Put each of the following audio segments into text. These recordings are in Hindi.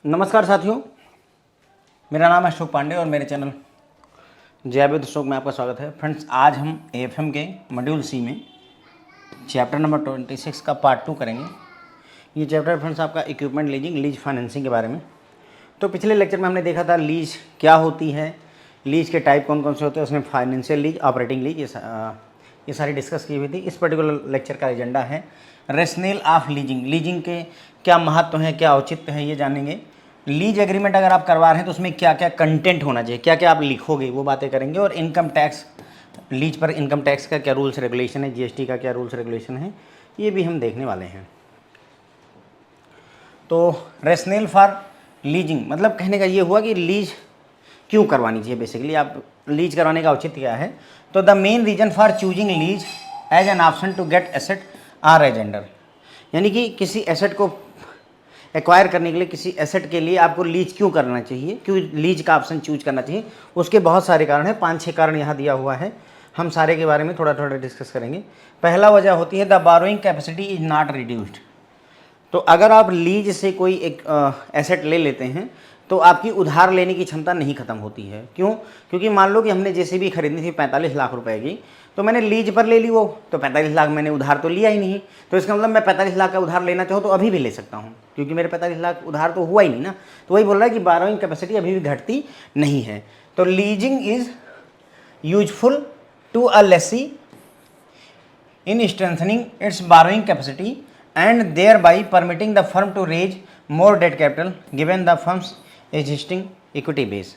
नमस्कार साथियों, मेरा नाम है अशोक पांडे और मेरे चैनल जैविद अशोक में आपका स्वागत है। फ्रेंड्स, आज हम एएफएम के मॉड्यूल सी में चैप्टर नंबर 26 का पार्ट 2 करेंगे। ये चैप्टर फ्रेंड्स आपका इक्विपमेंट लीजिंग, लीज फाइनेंसिंग के बारे में। तो पिछले लेक्चर में हमने देखा था लीज क्या होती है, लीज के टाइप कौन कौन से होते हैं, उसमें फाइनेंशियल लीज, ऑपरेटिंग लीज, ये सारी डिस्कस की हुई थी। इस पर्टिकुलर लेक्चर का एजेंडा है रेशनल ऑफ लीजिंग, लीजिंग के क्या महत्व है, क्या औचित्य है, ये जानेंगे। लीज एग्रीमेंट अगर आप करवा रहे हैं तो उसमें क्या क्या कंटेंट होना चाहिए, क्या क्या आप लिखोगे, वो बातें करेंगे। और इनकम टैक्स, लीज पर इनकम टैक्स का क्या रूल्स रेगुलेशन है, जीएसटी का क्या रूल्स रेगुलेशन है, ये भी हम देखने वाले हैं। तो रेशनल फॉर लीजिंग मतलब कहने का ये हुआ कि लीज क्यों करवानी चाहिए। बेसिकली आप लीज करवाने का औचित्य क्या है। तो the main reason for choosing lease as an option to get asset or एजेंडर, यानी कि किसी एसेट को एक्वायर करने के लिए, किसी एसेट के लिए आपको लीज क्यों करना चाहिए, क्यों लीज का ऑप्शन चूज करना चाहिए, उसके बहुत सारे कारण हैं। 5-6 कारण यहाँ दिया हुआ है, हम सारे के बारे में थोड़ा थोड़ा डिस्कस करेंगे। पहला वजह होती है the burrowing capacity is not reduced. तो अगर आप लीज से कोई एक एसेट ले लेते हैं तो आपकी उधार लेने की क्षमता नहीं खत्म होती है। क्यों? क्योंकि मान लो कि हमने जेसीबी खरीदनी थी 45 लाख रुपए की, तो मैंने लीज पर ले ली वो, तो 45 लाख मैंने उधार तो लिया ही नहीं। तो इसका मतलब मैं 45 लाख का उधार लेना चाहूँ तो अभी भी ले सकता हूँ, क्योंकि मेरे 45 लाख उधार तो हुआ ही नहीं ना। तो वही बोल रहा है कि बारोइंग कैपेसिटी अभी भी घटती नहीं है। तो leasing is useful to a lessee in strengthening its borrowing capacity and thereby permitting the firm to raise more debt capital given the firm's existing equity base।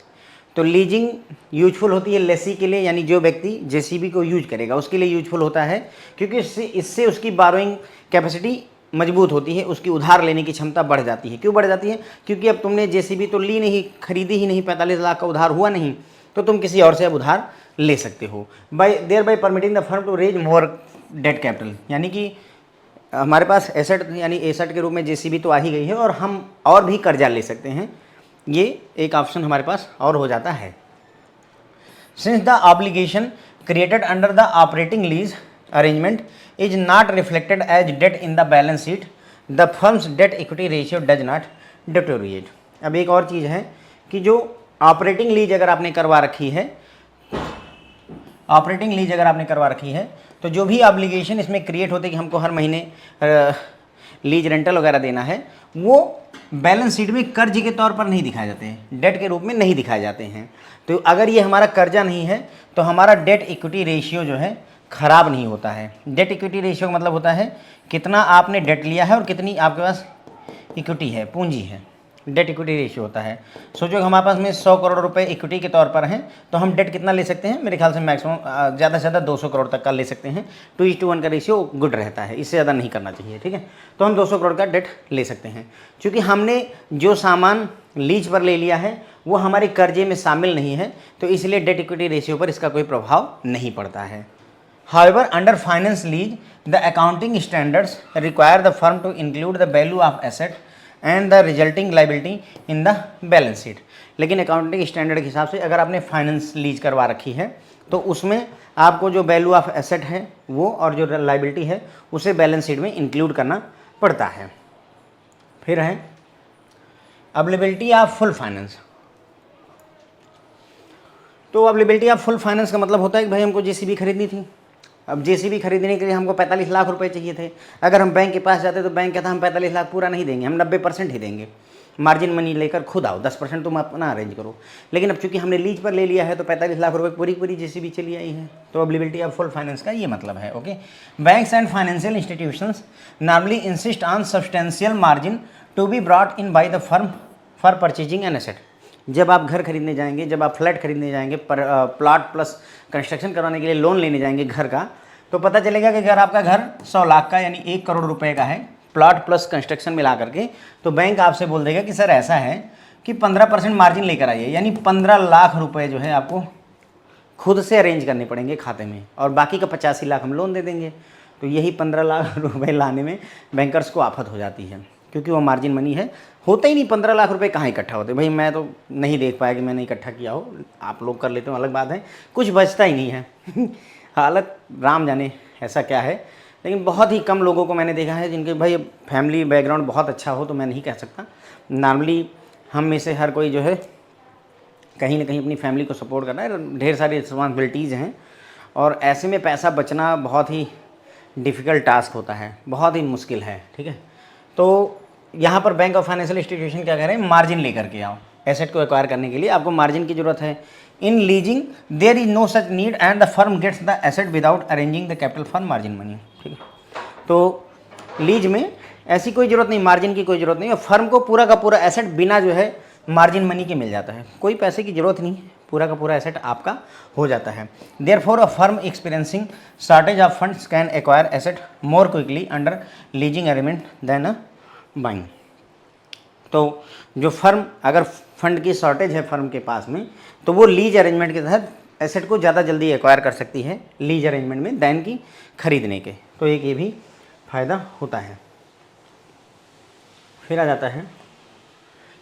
तो लीजिंग यूजफुल होती है लेसी के लिए, यानी जो व्यक्ति जेसीबी को यूज करेगा उसके लिए यूजफुल होता है, क्योंकि इससे उसकी बारोइंग कैपेसिटी मजबूत होती है, उसकी उधार लेने की क्षमता बढ़ जाती है। क्यों बढ़ जाती है? क्योंकि अब तुमने जेसीबी तो ली नहीं, खरीदी ही नहीं, 45 लाख का उधार हुआ नहीं, तो तुम किसी और से अब उधार ले सकते हो। By permitting the firm to raise more debt capital, यानी कि हमारे पास एसेट, यानी एसेट के रूप में जेसीबी तो आ ही गई है और हम और भी कर्जा ले सकते हैं, ये एक ऑप्शन हमारे पास और हो जाता है। Since the obligation created under the operating lease arrangement is not reflected as debt in the balance sheet, the firm's debt equity ratio does not deteriorate. अब एक और चीज़ है कि जो ऑपरेटिंग लीज अगर आपने करवा रखी है, ऑपरेटिंग लीज अगर आपने करवा रखी है तो जो भी ऑब्लिगेशन इसमें क्रिएट होते कि हमको हर महीने लीज रेंटल वगैरह देना है, वो बैलेंस शीट में कर्ज के तौर पर नहीं दिखाए जाते हैं, डेट के रूप में नहीं दिखाए जाते हैं। तो अगर ये हमारा कर्जा नहीं है तो हमारा डेट इक्विटी रेशियो जो है खराब नहीं होता है। डेट इक्विटी रेशियो का मतलब होता है कितना आपने डेट लिया है और कितनी आपके पास इक्विटी है, पूंजी है, डेट इक्विटी रेशियो होता है। सोचो कि हमारे पास में 100 करोड़ रुपए इक्विटी के तौर पर हैं, तो हम डेट कितना ले सकते हैं? मेरे ख्याल से मैक्सिमम ज़्यादा से ज़्यादा 200 करोड़ तक का ले सकते हैं। 2:1 का रेशियो गुड रहता है, इससे ज़्यादा नहीं करना चाहिए, ठीक है। तो हम 200 करोड़ का डेट ले सकते हैं। चूँकि हमने जो सामान लीज पर ले लिया है वो हमारे कर्जे में शामिल नहीं है, तो इसलिए डेट इक्विटी रेशियो पर इसका कोई प्रभाव नहीं पड़ता है। However, under finance lease, the accounting standards require the firm to include the value of asset and the resulting liability in the balance sheet। लेकिन अकाउंटिंग स्टैंडर्ड के हिसाब से अगर आपने फाइनेंस लीज करवा रखी है तो उसमें आपको जो वैल्यू ऑफ एसेट है वो और जो लाइबिलिटी है उसे बैलेंस शीट में इंक्लूड करना पड़ता है। फिर है अवेलेबिलिटी ऑफ फुल फाइनेंस। तो अवेलेबिलिटी ऑफ फुल फाइनेंस का मतलब होता है कि भाई हमको जेसीबी खरीदनी थी, अब जेसीबी खरीदने के लिए हमको 45 लाख रुपए चाहिए थे। अगर हम बैंक के पास जाते तो बैंक कहता हम 45 लाख पूरा नहीं देंगे, हम 90% ही देंगे, मार्जिन मनी लेकर खुद आओ, 10% तुम अपना अरेंज करो। लेकिन अब चूंकि हमने लीज पर ले लिया है तो 45 लाख रुपए पूरी पूरी जेसीबी चली आई है। तो अवेलेबिलिटी ऑफ फुल फाइनेंस का ये मतलब है। Okay, banks and financial institutions normally insist on substantial margin to be brought in by the firm for purchasing an asset. जब आप घर खरीदने जाएंगे, जब आप फ्लैट खरीदने जाएंगे, प्लॉट प्लस कंस्ट्रक्शन करवाने के लिए लोन लेने जाएंगे घर का, तो पता चलेगा कि अगर आपका घर 100 लाख का यानी 1 करोड़ रुपए का है, प्लॉट प्लस कंस्ट्रक्शन मिला करके, तो बैंक आपसे बोल देगा कि सर ऐसा है कि 15% मार्जिन लेकर आइए, यानी 15 लाख रुपए जो है आपको खुद से अरेंज करने पड़ेंगे खाते में, और बाकी का 85 लाख हम लोन दे देंगे। तो यही 15 लाख रुपए लाने में बैंकर्स को आफत हो जाती है, क्योंकि वो मार्जिन मनी है, होता ही नहीं। 15 लाख रुपए कहाँ इकट्ठा होते? भाई मैं तो नहीं देख पाया कि मैंने इकट्ठा किया हो, आप लोग कर लेते हो अलग बात है, कुछ बचता ही नहीं है हालत राम जाने ऐसा क्या है। लेकिन बहुत ही कम लोगों को मैंने देखा है जिनके भाई फैमिली बैकग्राउंड बहुत अच्छा हो, तो मैं नहीं कह सकता। नॉर्मली हम में से हर कोई जो है कहीं ना कहीं अपनी फैमिली को सपोर्ट करना है, ढेर सारी रिस्पॉन्सिबिलिटीज़ हैं, और ऐसे में पैसा बचना बहुत ही डिफ़िकल्ट टास्क होता है, बहुत ही मुश्किल है। ठीक है, तो यहाँ पर बैंक ऑफ फाइनेंशियल इंस्टीट्यूशन क्या कह रहे हैं, मार्जिन लेकर के आओ। एसेट को एक्वायर करने के लिए आपको मार्जिन की ज़रूरत है। In leasing there is no such need and the firm gets the asset without arranging the capital for margin money. ठीक है, तो लीज में ऐसी कोई ज़रूरत नहीं, मार्जिन की कोई ज़रूरत नहीं, और फर्म को पूरा का पूरा एसेट बिना जो है मार्जिन मनी के मिल जाता है, कोई पैसे की ज़रूरत नहीं, पूरा का पूरा एसेट आपका हो जाता है। Therefore a firm experiencing shortage of funds can acquire asset more quickly under leasing agreement than a buying. तो जो फर्म, अगर फंड की शॉर्टेज है फर्म के पास में, तो वो लीज अरेंजमेंट के तहत एसेट को ज़्यादा जल्दी एक्वायर कर सकती है लीज अरेंजमेंट में दैन की खरीदने के। तो एक ये भी फ़ायदा होता है। फिर आ जाता है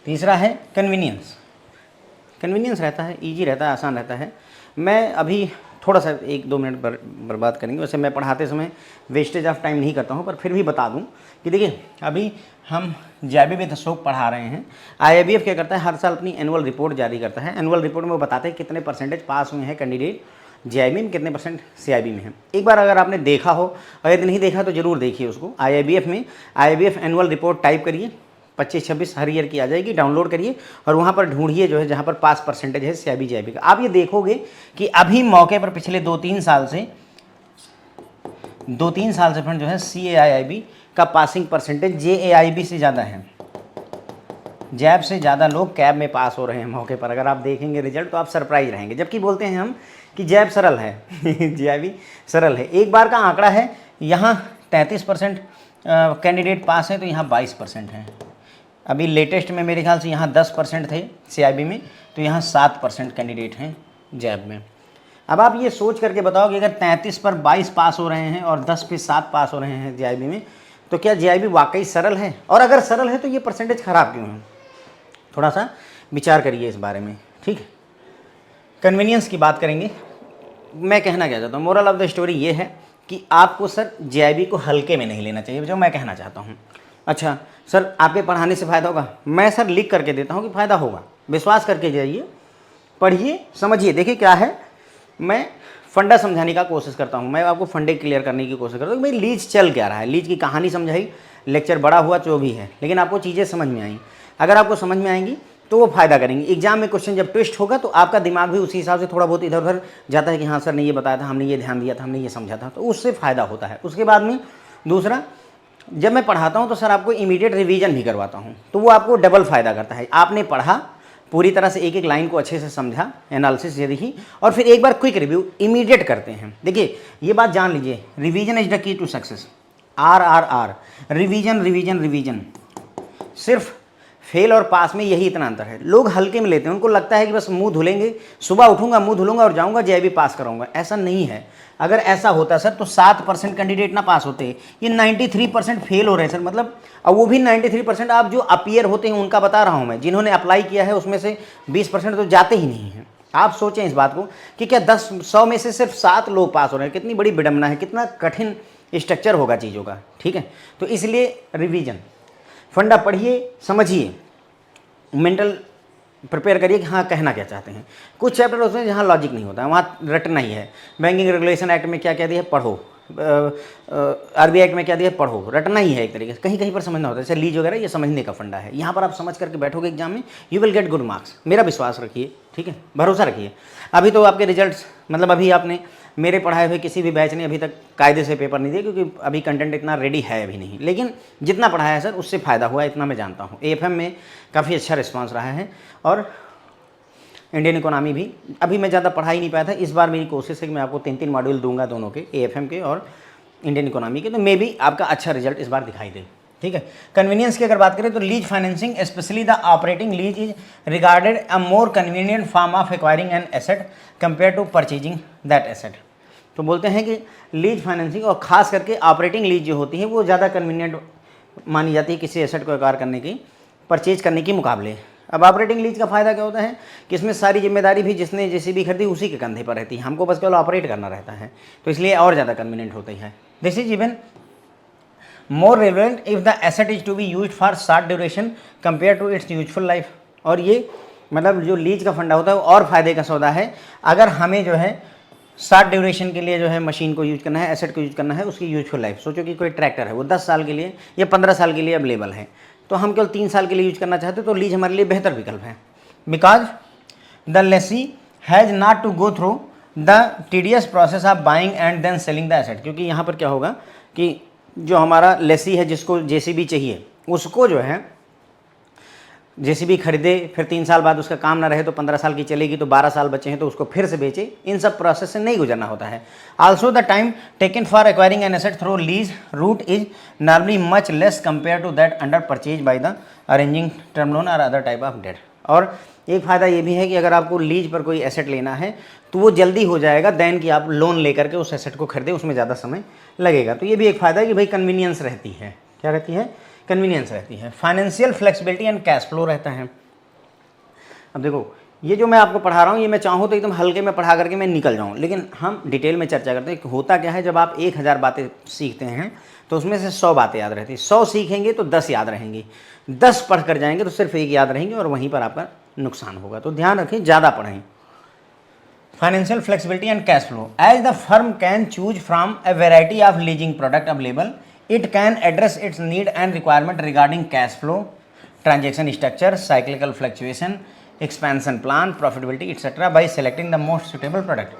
तीसरा है कन्वीनियंस। कन्वीनियंस रहता है, ईजी रहता है, आसान रहता है। मैं अभी थोड़ा सा 1-2 मिनट बर्बाद करेंगे, वैसे मैं पढ़ाते समय वेस्टेज ऑफ टाइम नहीं करता हूँ, पर फिर भी बता दूँ कि देखिए अभी हम JIB विद अशोक पढ़ा रहे हैं। IIBF क्या करता है, हर साल अपनी एनुअल रिपोर्ट जारी करता है। एनुअल रिपोर्ट में वो बताते हैं कितने परसेंटेज पास हुए हैं कैंडिडेट JIB में, कितने परसेंट CIB में है। एक बार अगर आपने देखा हो और यदि नहीं देखा तो ज़रूर देखिए उसको। IIBF में IIBF एनुअल रिपोर्ट टाइप करिए, 25-26 हर ईयर की आ जाएगी, डाउनलोड करिए और वहाँ पर ढूंढिए जो है जहाँ पर पास परसेंटेज है CIB JIB का। आप ये देखोगे कि अभी मौके पर पिछले 2-3 साल से फ्रेंड जो है CAIIB का पासिंग परसेंटेज JAIB से ज़्यादा है। जैब से ज़्यादा लोग कैब में पास हो रहे हैं मौके पर। अगर आप देखेंगे रिजल्ट तो आप सरप्राइज रहेंगे, जबकि बोलते हैं हम कि जैब सरल है JIB सरल है। एक बार का आंकड़ा है, यहाँ 33% कैंडिडेट पास है, तो यहाँ 22% है। अभी लेटेस्ट में मेरे ख्याल से यहाँ 10% थे CIB में, तो यहाँ 7% कैंडिडेट हैं जैब में। अब आप ये सोच करके बताओ कि अगर 33 पर 22 पास हो रहे हैं और 10 पे 7 पास हो रहे हैं JIB में, तो क्या JIB वाकई सरल है? और अगर सरल है तो ये परसेंटेज ख़राब क्यों है? थोड़ा सा विचार करिए इस बारे में। ठीक है, कन्वीनियंस की बात करेंगे। मैं कहना क्या चाहता हूँ, मोरल ऑफ द स्टोरी ये है कि आपको सर JIB को हल्के में नहीं लेना चाहिए, जो मैं कहना चाहता हूँ। अच्छा सर, आपके पढ़ाने से फ़ायदा होगा? मैं सर लिख करके देता हूँ कि फ़ायदा होगा, विश्वास करके जाइए, पढ़िए, समझिए। देखिए क्या है, मैं फंडा समझाने का कोशिश करता हूँ, मैं आपको फंडे क्लियर करने की कोशिश करता हूँ कि भाई लीज चल क्या रहा है, लीज की कहानी समझाई, लेक्चर बड़ा हुआ जो भी है, लेकिन आपको चीज़ें समझ में आई। अगर आपको समझ में आएंगी तो वो फ़ायदा करेंगी। एग्जाम में क्वेश्चन जब ट्विस्ट होगा तो आपका दिमाग भी उसी हिसाब से थोड़ा बहुत इधर उधर जाता है कि हाँ सर ने ये बताया था, हमने ये ध्यान दिया था, हमने ये समझा था, तो उससे फ़ायदा होता है। उसके बाद में दूसरा, जब मैं पढ़ाता हूँ तो सर आपको इमीडिएट रिवीजन भी करवाता हूँ, तो वो आपको डबल फ़ायदा करता है। आपने पढ़ा पूरी तरह से, एक एक लाइन को अच्छे से समझा, एनालिसिस ये देखी, और फिर एक बार क्विक रिव्यू इमीडिएट करते हैं। देखिए ये बात जान लीजिए, revision is the key to success. RRR, revision revision revision. सिर्फ फेल और पास में यही इतना अंतर है। लोग हल्के में लेते हैं, उनको लगता है कि बस मुंह धुलेंगे, सुबह उठूंगा मुंह धुलूंगा और जाऊंगा JIB पास कराऊंगा। ऐसा नहीं है। अगर ऐसा होता सर तो 7% कैंडिडेट ना पास होते, ये 93% फेल हो रहे हैं सर। मतलब अब वो भी 93% आप जो अपीयर होते हैं उनका बता रहा हूँ मैं, जिन्होंने अप्लाई किया है उसमें से 20% तो जाते ही नहीं हैं। आप सोचें इस बात को कि क्या 100 में से सिर्फ 7 लोग पास हो रहे हैं। कितनी बड़ी विडंबना है, कितना कठिन स्ट्रक्चर होगा चीज़ों का। ठीक है, तो इसलिए रिवीजन, फंडा पढ़िए, समझिए, मेंटल प्रिपेयर करिए कि हाँ कहना क्या चाहते हैं। कुछ चैप्टर उसमें जहाँ लॉजिक नहीं होता है वहाँ रटना ही है। बैंकिंग रेगुलेशन एक्ट में क्या क्या दिया है पढ़ो, RBI एक्ट में क्या दिया है पढ़ो, रटना ही है एक तरीके से। कहीं कहीं पर समझना होता है, जैसे लीज वगैरह, ये समझने का फंडा है। यहाँ पर आप समझ करके बैठोगे एग्जाम में, you will get good marks, मेरा विश्वास रखिए। ठीक है, भरोसा रखिए। अभी तो आपके रिजल्ट्स, मतलब अभी आपने मेरे पढ़ाए हुए किसी भी बैच ने अभी तक कायदे से पेपर नहीं दिए, क्योंकि अभी कंटेंट इतना रेडी है अभी नहीं, लेकिन जितना पढ़ाया है सर उससे फ़ायदा हुआ, इतना मैं जानता हूँ। AFM में काफ़ी अच्छा रिस्पांस रहा है, और इंडियन इकोनॉमी भी अभी मैं ज़्यादा पढ़ा ही नहीं पाया था। इस बार मेरी कोशिश है कि मैं आपको 3-3 मॉड्यूल दूंगा, दोनों के, AFM के और इंडियन इकोनॉमी के, तो मे भी आपका अच्छा रिजल्ट इस बार दिखाई दे। ठीक है, कन्वीनियंस की अगर बात करें तो lease financing specially the operating lease is regarded a more convenient form of acquiring an asset compare to purchasing that asset. तो बोलते हैं कि लीज फाइनेंसिंग और ख़ास करके ऑपरेटिंग लीज जो होती है वो ज़्यादा कन्वीनियंट मानी जाती है किसी एसेट को एक्वायर करने की, परचेज करने के मुकाबले। अब ऑपरेटिंग लीज का फ़ायदा क्या होता है कि इसमें सारी जिम्मेदारी भी जिसने JCB खरीदी उसी के कंधे पर रहती है, हमको बस केवल ऑपरेट करना रहता है, तो इसलिए और ज़्यादा कन्वीनियंट होती है। This is even more relevant if the asset is to be used for short duration compared to its useful life। और ये मतलब जो लीज का फंडा होता है वो और फायदे का सौदा है। अगर हमें जो है शॉर्ट ड्यूरेशन के लिए जो है मशीन को यूज करना है, एसेट को यूज करना है, उसकी यूजफुल लाइफ, सोचो कि कोई ट्रैक्टर है वो 10 साल के लिए या 15 साल के लिए अवेलेबल है, तो हम केवल 3 साल के लिए यूज करना चाहते हैं, तो लीज हमारे लिए बेहतर विकल्प है। Because the lessee has not to go through the tedious process of buying and then selling the asset. क्योंकि यहाँ पर क्या होगा कि जो हमारा लेसी है, जिसको जेसीबी चाहिए, उसको जो है जेसीबी खरीदे, फिर 3 साल बाद उसका काम ना रहे तो 15 साल की चलेगी, तो 12 साल बचे हैं तो उसको फिर से बेचे, इन सब प्रोसेस से नहीं गुजरना होता है। Also the time taken for acquiring an asset through lease route is normally much less compare to that under purchase by the arranging term loan और अदर टाइप ऑफ डेट। और एक फ़ायदा ये भी है कि अगर आपको लीज पर कोई एसेट लेना है तो वो जल्दी हो जाएगा देन कि आप लोन लेकर के उस एसेट को खरीदें, उसमें ज़्यादा समय लगेगा। तो ये भी एक फ़ायदा है कि भाई कन्वीनियंस रहती है। क्या रहती है? कन्वीनियंस रहती है। Financial flexibility and cash flow रहता है। अब देखो, ये जो मैं आपको पढ़ा रहा हूँ, ये मैं चाहूँ तो एकदम हल्के में पढ़ा करके मैं निकल जाऊँ, लेकिन हम डिटेल में चर्चा करते हैं कि होता क्या है। जब आप 1000 बातें सीखते हैं तो उसमें से 100 बातें याद रहती हैं। 100 सीखेंगे तो 10 याद रहेंगी, 10 पढ़ कर जाएंगे तो सिर्फ 1 याद रहेंगी, और वहीं पर आपका नुकसान होगा। तो ध्यान रखें, ज़्यादा पढ़ें। Financial flexibility and cash flow. As the firm can choose from a variety of leasing product available, it can address its need and requirement regarding cash flow, transaction structure, cyclical fluctuation, expansion plan, profitability etc. by selecting the most suitable product।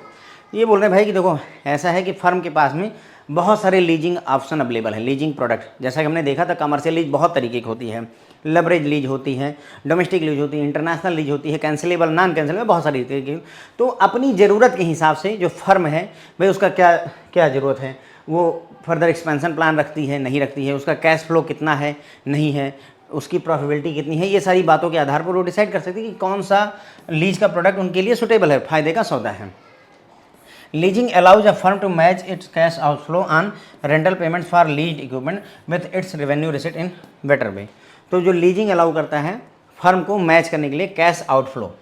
ये बोल रहे हैं भाई कि देखो, ऐसा है कि फर्म के पास में बहुत सारे लीजिंग ऑप्शन अवेलेबल है। लीजिंग प्रोडक्ट जैसा कि हमने देखा था, कमर्शियल लीज बहुत तरीके की होती है, लेवरेज लीज होती है, डोमेस्टिक लीज होती है, इंटरनेशनल लीज होती है, कैंसिलेबल, नॉन कैंसिलेबल, बहुत सारी तरीके की। तो अपनी ज़रूरत के हिसाब से जो फर्म है भाई, उसका क्या क्या ज़रूरत है, वो फर्दर एक्सपेंशन प्लान रखती है, नहीं रखती है, उसका कैश फ्लो कितना है, नहीं है, उसकी प्रॉफिटेबिलिटी कितनी है, ये सारी बातों के आधार पर वो डिसाइड कर सकती है कि कौन सा लीज का प्रोडक्ट उनके लिए सुटेबल है, फायदे का सौदा है। Leasing allows a firm to match its cash outflow on rental payments for lease equipment with its revenue receipt in better way. तो जो लीजिंग अलाउ करता है फर्म को मैच करने के लिए cash outflow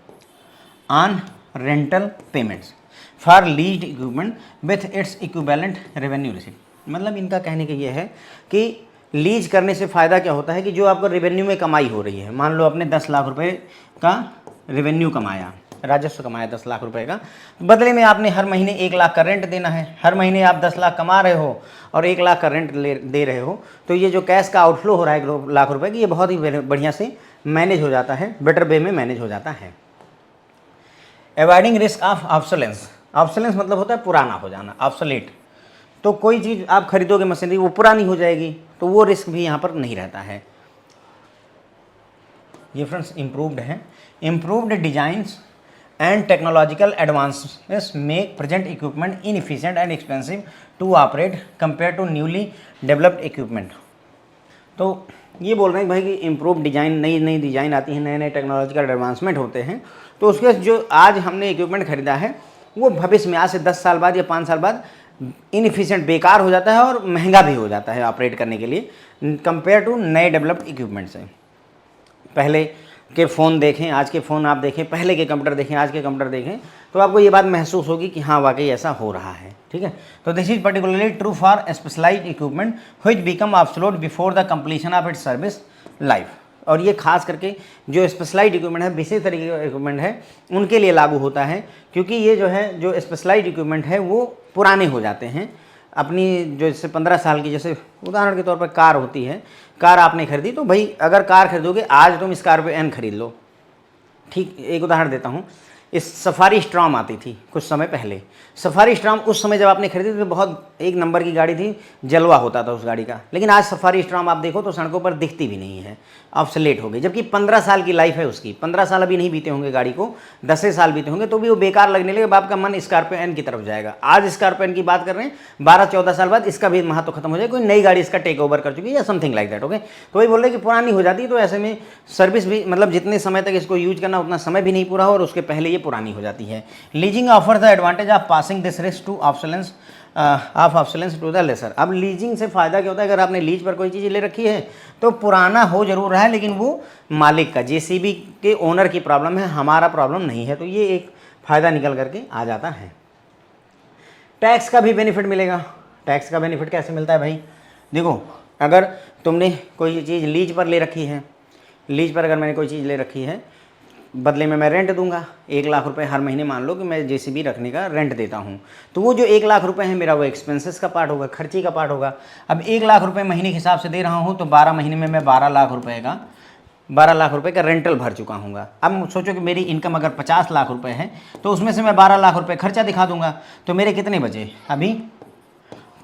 on rental payments for lease equipment with its equivalent revenue receipt. मतलब इनका कहने का ये है कि लीज करने से फ़ायदा क्या होता है कि जो आपको रेवेन्यू में कमाई हो रही है, मान लो आपने 10 लाख रुपए का रेवेन्यू कमाया, राजस्व कमाया 10 लाख रुपए का, बदले में आपने हर महीने 1 लाख का रेंट देना है। हर महीने आप 10 लाख कमा रहे हो और 1 लाख का रेंट दे रहे हो, तो ये जो कैश का आउटफ्लो हो रहा है 1 लाख रुपए की, ये बहुत ही बढ़िया से मैनेज हो जाता है, बेटर वे में मैनेज हो जाता है। Avoiding risk of obsolescence. Obsolescence मतलब होता है पुराना हो जाना, ऑब्सोलेट। तो कोई चीज़ आप खरीदोगे मशीनरी, वो पुरानी हो जाएगी, तो वो रिस्क भी यहाँ पर नहीं रहता है। ये फ्रेंड्स इम्प्रूव्ड है। Improved designs and technological advances make present equipment inefficient and expensive to operate compare to newly developed equipment. तो ये बोल रहे हैं भाई कि इम्प्रूव डिज़ाइन, नई नई डिज़ाइन आती है, नए नए टेक्नोलॉजिकल एडवांसमेंट होते हैं, तो उसके जो आज हमने इक्विपमेंट खरीदा है वो भविष्य में आज से 10 साल बाद या 5 साल बाद इनएफिशिएंट, बेकार हो जाता है और महंगा भी हो जाता है ऑपरेट करने के लिए, कंपेयर टू नए डेवलप्ड इक्विपमेंट से। पहले के फ़ोन देखें, आज के फ़ोन आप देखें, पहले के कंप्यूटर देखें, आज के कंप्यूटर देखें, तो आपको ये बात महसूस होगी कि हाँ वाकई ऐसा हो रहा है। ठीक है, तो this is particularly true for specialised equipment which become obsolete before the completion of its service life. और ये खास करके जो स्पेशलाइज्ड इक्विपमेंट है, विशेष तरीके का इक्विपमेंट है, उनके लिए लागू होता है, क्योंकि ये जो है, जो स्पेशलाइज्ड इक्विपमेंट है वो पुराने हो जाते हैं अपनी, जो जैसे 15 साल की, जैसे उदाहरण के तौर पर कार होती है, कार आपने खरीदी, तो भाई अगर कार खरीदोगे आज, तुम स्कॉर्पियो एन खरीद लो। ठीक, एक उदाहरण देता हूँ, इस सफारी स्ट्रॉम आती थी कुछ समय पहले। सफारी स्ट्रॉम उस समय जब आपने खरीदी तो बहुत एक नंबर की गाड़ी थी, जलवा होता था उस गाड़ी का, लेकिन आज सफारी स्ट्रॉम आप देखो तो सड़कों पर दिखती भी नहीं है, ऑब्सोलेट हो गई, जबकि 15 साल की लाइफ है उसकी। 15 साल अभी नहीं बीते होंगे गाड़ी को, 10 साल बीते होंगे, तो भी वो बेकार लगने लगे, आपका मन स्कॉर्पियो एन की तरफ जाएगा। आज स्कॉर्पियो एन की बात कर रहे हैं, 12-14 साल बाद इसका भी महत्व खत्म हो जाए, कोई नई गाड़ी इसका टेक ओवर कर चुकी है या समथिंग लाइक दैट। ओके, तो वही बोल रहे हैं कि पुरानी हो जाती है, तो ऐसे में सर्विस भी, मतलब जितने समय तक इसको यूज करना उतना समय भी नहीं पूरा हो और उसके पहले ये पुरानी हो जाती है। Leasing offer the advantage of passing this risk to obsolescence to the lessor. अब लीजिंग से फ़ायदा क्या होता है, अगर आपने लीज पर कोई चीज़ ले रखी है तो पुराना हो जरूर रहा है, लेकिन वो मालिक का, जेसीबी के ओनर की प्रॉब्लम है, हमारा प्रॉब्लम नहीं है, तो ये एक फ़ायदा निकल करके आ जाता है। टैक्स का भी बेनिफिट मिलेगा। टैक्स का बेनिफिट कैसे मिलता है भाई? देखो, अगर तुमने कोई चीज़ लीज पर ले रखी है, लीज पर अगर मैंने कोई चीज़ ले रखी है बदले में मैं रेंट दूंगा 1 लाख रुपए हर महीने, मान लो कि मैं जेसीबी रखने का रेंट देता हूँ, तो वो जो 1 लाख रुपए है मेरा वो एक्सपेंसेस का पार्ट होगा, खर्ची का पार्ट होगा। अब 1 लाख रुपए महीने के हिसाब से दे रहा हूँ तो 12 महीने में मैं 12 लाख रुपए का रेंटल भर चुका हूँ। अब सोचो कि मेरी इनकम अगर 50 लाख रुपए है तो उसमें से मैं 12 लाख रुपए खर्चा दिखा दूंगा, तो मेरे कितने बचे, अभी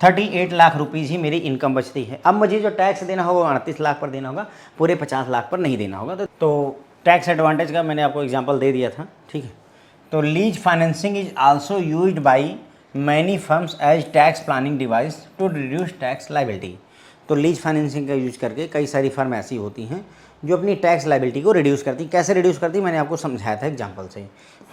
38 लाख रुपीज़ ही मेरी इनकम बचती है। अब मुझे जो टैक्स देना होगा वो 38 लाख पर देना होगा, पूरे 50 लाख पर नहीं देना होगा। तो टैक्स एडवांटेज का मैंने आपको एग्जांपल दे दिया था, ठीक है। तो lease financing is also used by many firms as tax planning device to reduce tax liability. तो लीज फाइनेंसिंग का यूज करके कई सारी फर्म ऐसी होती हैं जो अपनी टैक्स लायबिलिटी को रिड्यूस करती। कैसे रिड्यूस करती मैंने आपको समझाया था एग्जाम्पल से।